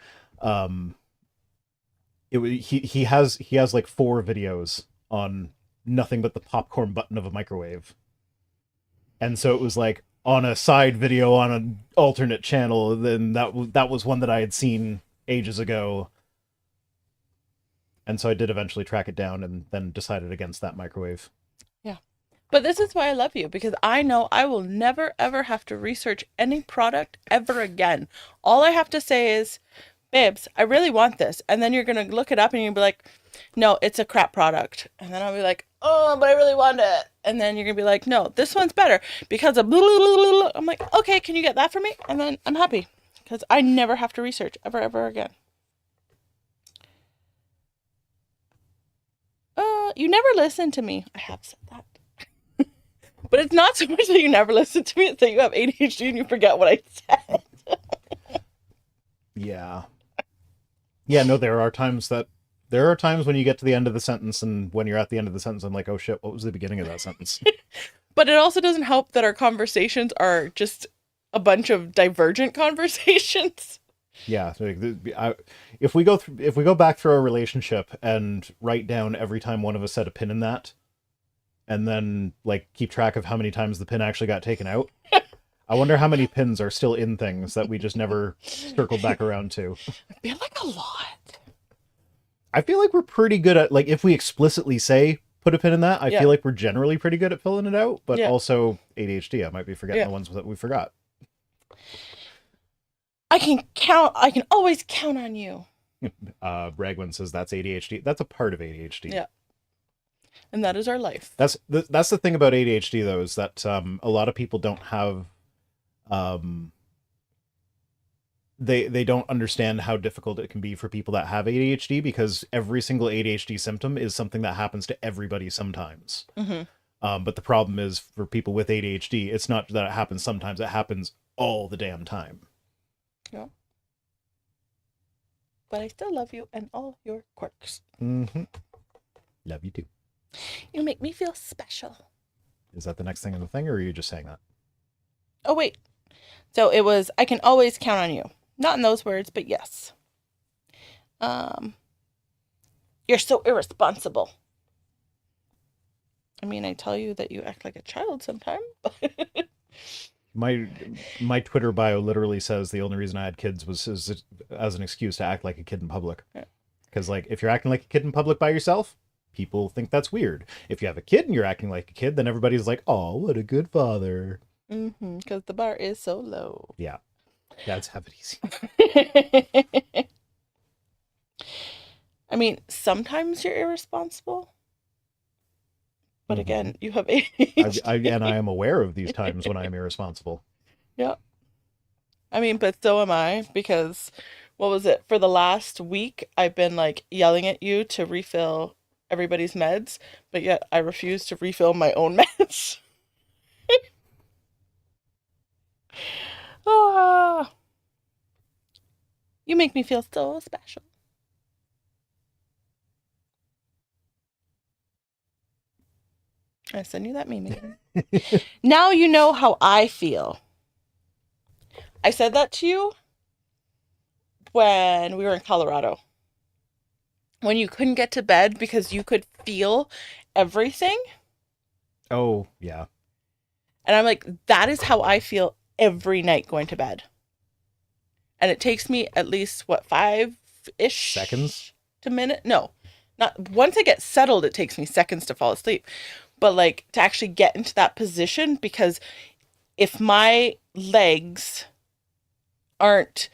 He has like 4 videos on nothing but the popcorn button of a microwave. And so it was like on a side video on an alternate channel. Then that was one that I had seen ages ago, and so I did eventually track it down, and then decided against that microwave. Yeah, but this is why I love you, because I know I will never ever have to research any product ever again. All I have to say is, babes, I really want this, and then you're gonna look it up and you'll be like, no, it's a crap product. And then I'll be like, oh, but I really want it. And then you're going to be like, no, this one's better because of blah, blah, blah, blah, blah. I'm like, okay, can you get that for me? And then I'm happy because I never have to research ever again. You never listen to me. I have said that. But it's not so much that you never listen to me, it's that you have ADHD and you forget what I said. Yeah. Yeah, no, there are times when you get to the end of the sentence, and when you're at the end of the sentence, I'm like, oh shit, what was the beginning of that sentence? But it also doesn't help that our conversations are just a bunch of divergent conversations. Yeah, if we go back through our relationship and write down every time one of us said a pin in that, and then like keep track of how many times the pin actually got taken out, I wonder how many pins are still in things that we just never circled back around to. I feel like a lot. I feel like we're pretty good at, like, if we explicitly say put a pin in that, I Yeah. feel like we're generally pretty good at filling it out, but Yeah. also ADHD, I might be forgetting Yeah. the ones that we forgot. I can always count on you. Bragwin says that's ADHD. That's a part of ADHD. Yeah. And that is our life. That's the thing about ADHD though, is that a lot of people don't have they don't understand how difficult it can be for people that have ADHD, because every single ADHD symptom is something that happens to everybody sometimes. Mm-hmm. But the problem is, for people with ADHD, it's not that it happens sometimes, it happens all the damn time. Yeah. But I still love you and all your quirks. Mm-hmm. Love you too. You make me feel special. Is that the next thing in the thing, or are you just saying that? Oh, wait. So it was, I can always count on you. Not in those words, but yes. You're so irresponsible. I mean, I tell you that you act like a child sometimes. My Twitter bio literally says the only reason I had kids was as an excuse to act like a kid in public. Because, like, if you're acting like a kid in public by yourself, people think that's weird. If you have a kid and you're acting like a kid, then everybody's like, oh, what a good father. Mm-hmm, because the bar is so low. Yeah. Dads have it easy. I mean, sometimes you're irresponsible. But again, you have ADHD. And I am aware of these times when I am irresponsible. Yeah. I mean, but so am I, because what was it? For the last week, I've been like yelling at you to refill everybody's meds, but yet I refuse to refill my own meds. Ah, you make me feel so special. I send you that meme again. Now you know how I feel. I said that to you when we were in Colorado. When you couldn't get to bed because you could feel everything. Oh, yeah. And I'm like, that is how I feel every night going to bed. And it takes me at least, what, 5-ish seconds to minute? No, not once I get settled, it takes me seconds to fall asleep. But like to actually get into that position, because if my legs aren't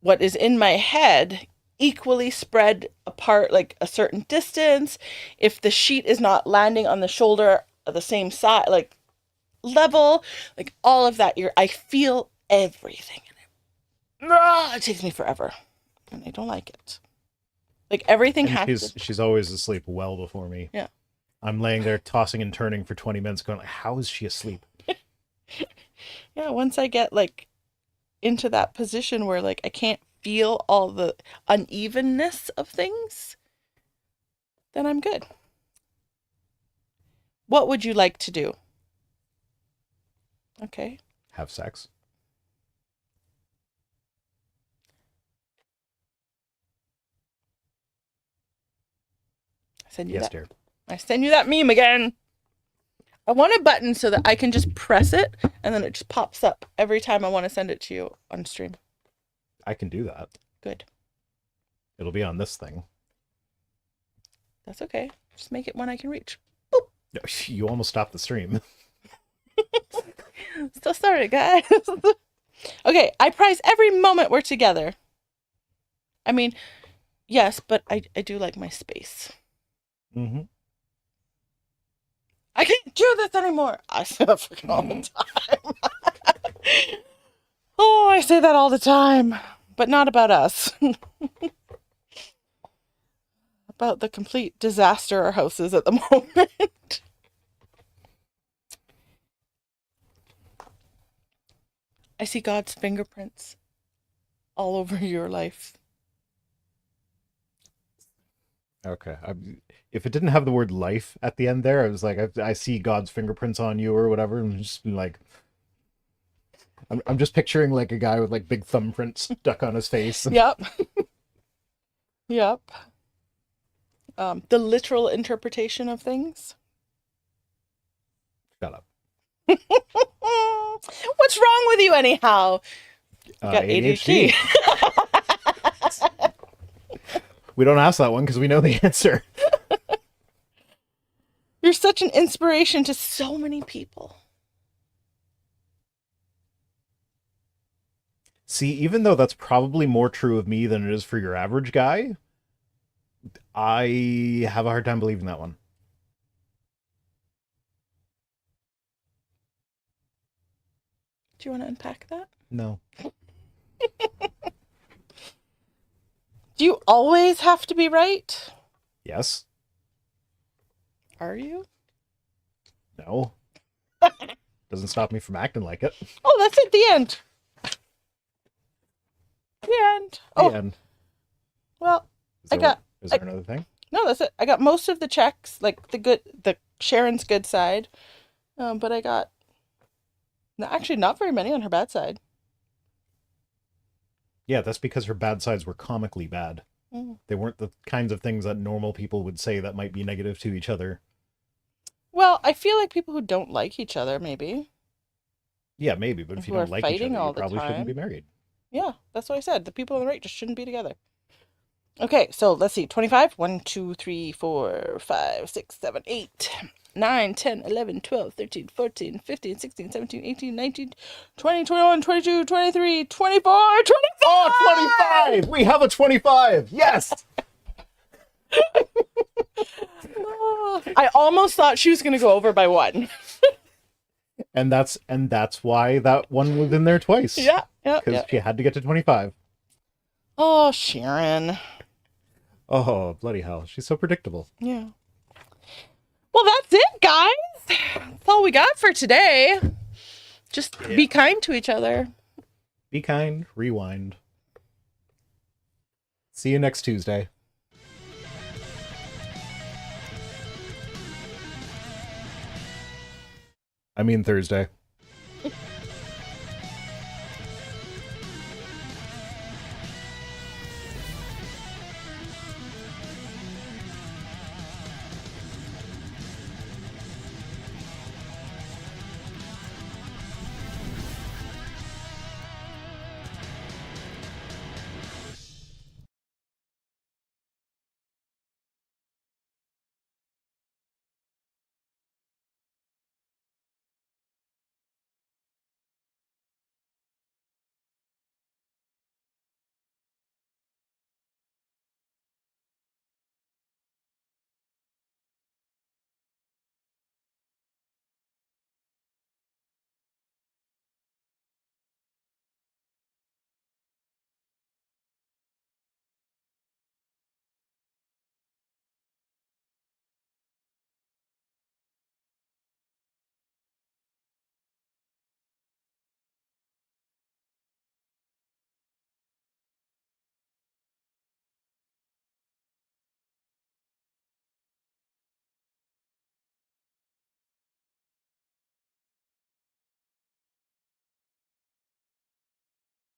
what is in my head equally spread apart, like a certain distance, if the sheet is not landing on the shoulder at the same side, like level, like all of that, I feel everything. It takes me forever, and I don't like it. Like everything and has she's always asleep well before me. Yeah. I'm laying there tossing and turning for 20 minutes going like, how is she asleep? Yeah, once I get like into that position where like I can't feel all the unevenness of things, then I'm good. What would you like to do? Okay. Have sex. I send you Yes, that. dear. I send you that meme again. I want a button so that I can just press it and then it just pops up every time I want to send it to you on stream. I can do that. Good. It'll be on this thing. That's okay. Just make it one I can reach. You almost stopped the stream. Still started, guys. Okay, I prize every moment we're together. I mean, yes, but I do like my space. Mm-hmm. I can't do this anymore. I say that freaking all the time. Oh, I say that all the time, but not about us. About the complete disaster our house is at the moment. I see God's fingerprints all over your life. Okay. If it didn't have the word life at the end there, I was like, I see God's fingerprints on you or whatever, and just been like, I'm just picturing like a guy with like big thumbprints stuck on his face. Yep. Yep. The literal interpretation of things. Shut up. What's wrong with you anyhow? You got ADHD. We don't ask that one because we know the answer. You're such an inspiration to so many people. See, even though that's probably more true of me than it is for your average guy, I have a hard time believing that one. Do you want to unpack that? No. Do you always have to be right? Yes. Are you? No. Doesn't stop me from acting like it. Oh, that's at the end. The end. The end. Well, Is there another thing? No, that's it. I got most of the checks, like the Sharon's good side, but I got actually not very many on her bad side. Yeah, that's because her bad sides were comically bad. Mm. They weren't the kinds of things that normal people would say that might be negative to each other. Well, I feel like people who don't like each other, maybe. Yeah, maybe, but if you Who are don't like each fighting other, all you the probably time. shouldn't be married. Yeah, that's what I said. The people on the right just shouldn't be together. Okay, so let's see. 25. 1, 2, 3, 4, 5, 6, 7, 8, 9, 10, 11, 12, 13, 14, 15, 16, 17, 18, 19, 20, 21, 22, 23, 24, 25! Oh, 25! We have a 25! Yes! I almost thought she was going to go over by 1. And that's why that one was in there twice. Yeah. Because she had to get to 25. Oh, Sharon. Oh, bloody hell. She's so predictable. Yeah. Well, that's it, guys. That's all we got for today. Just be kind to each other. Be kind, rewind. See you next Tuesday. I mean Thursday.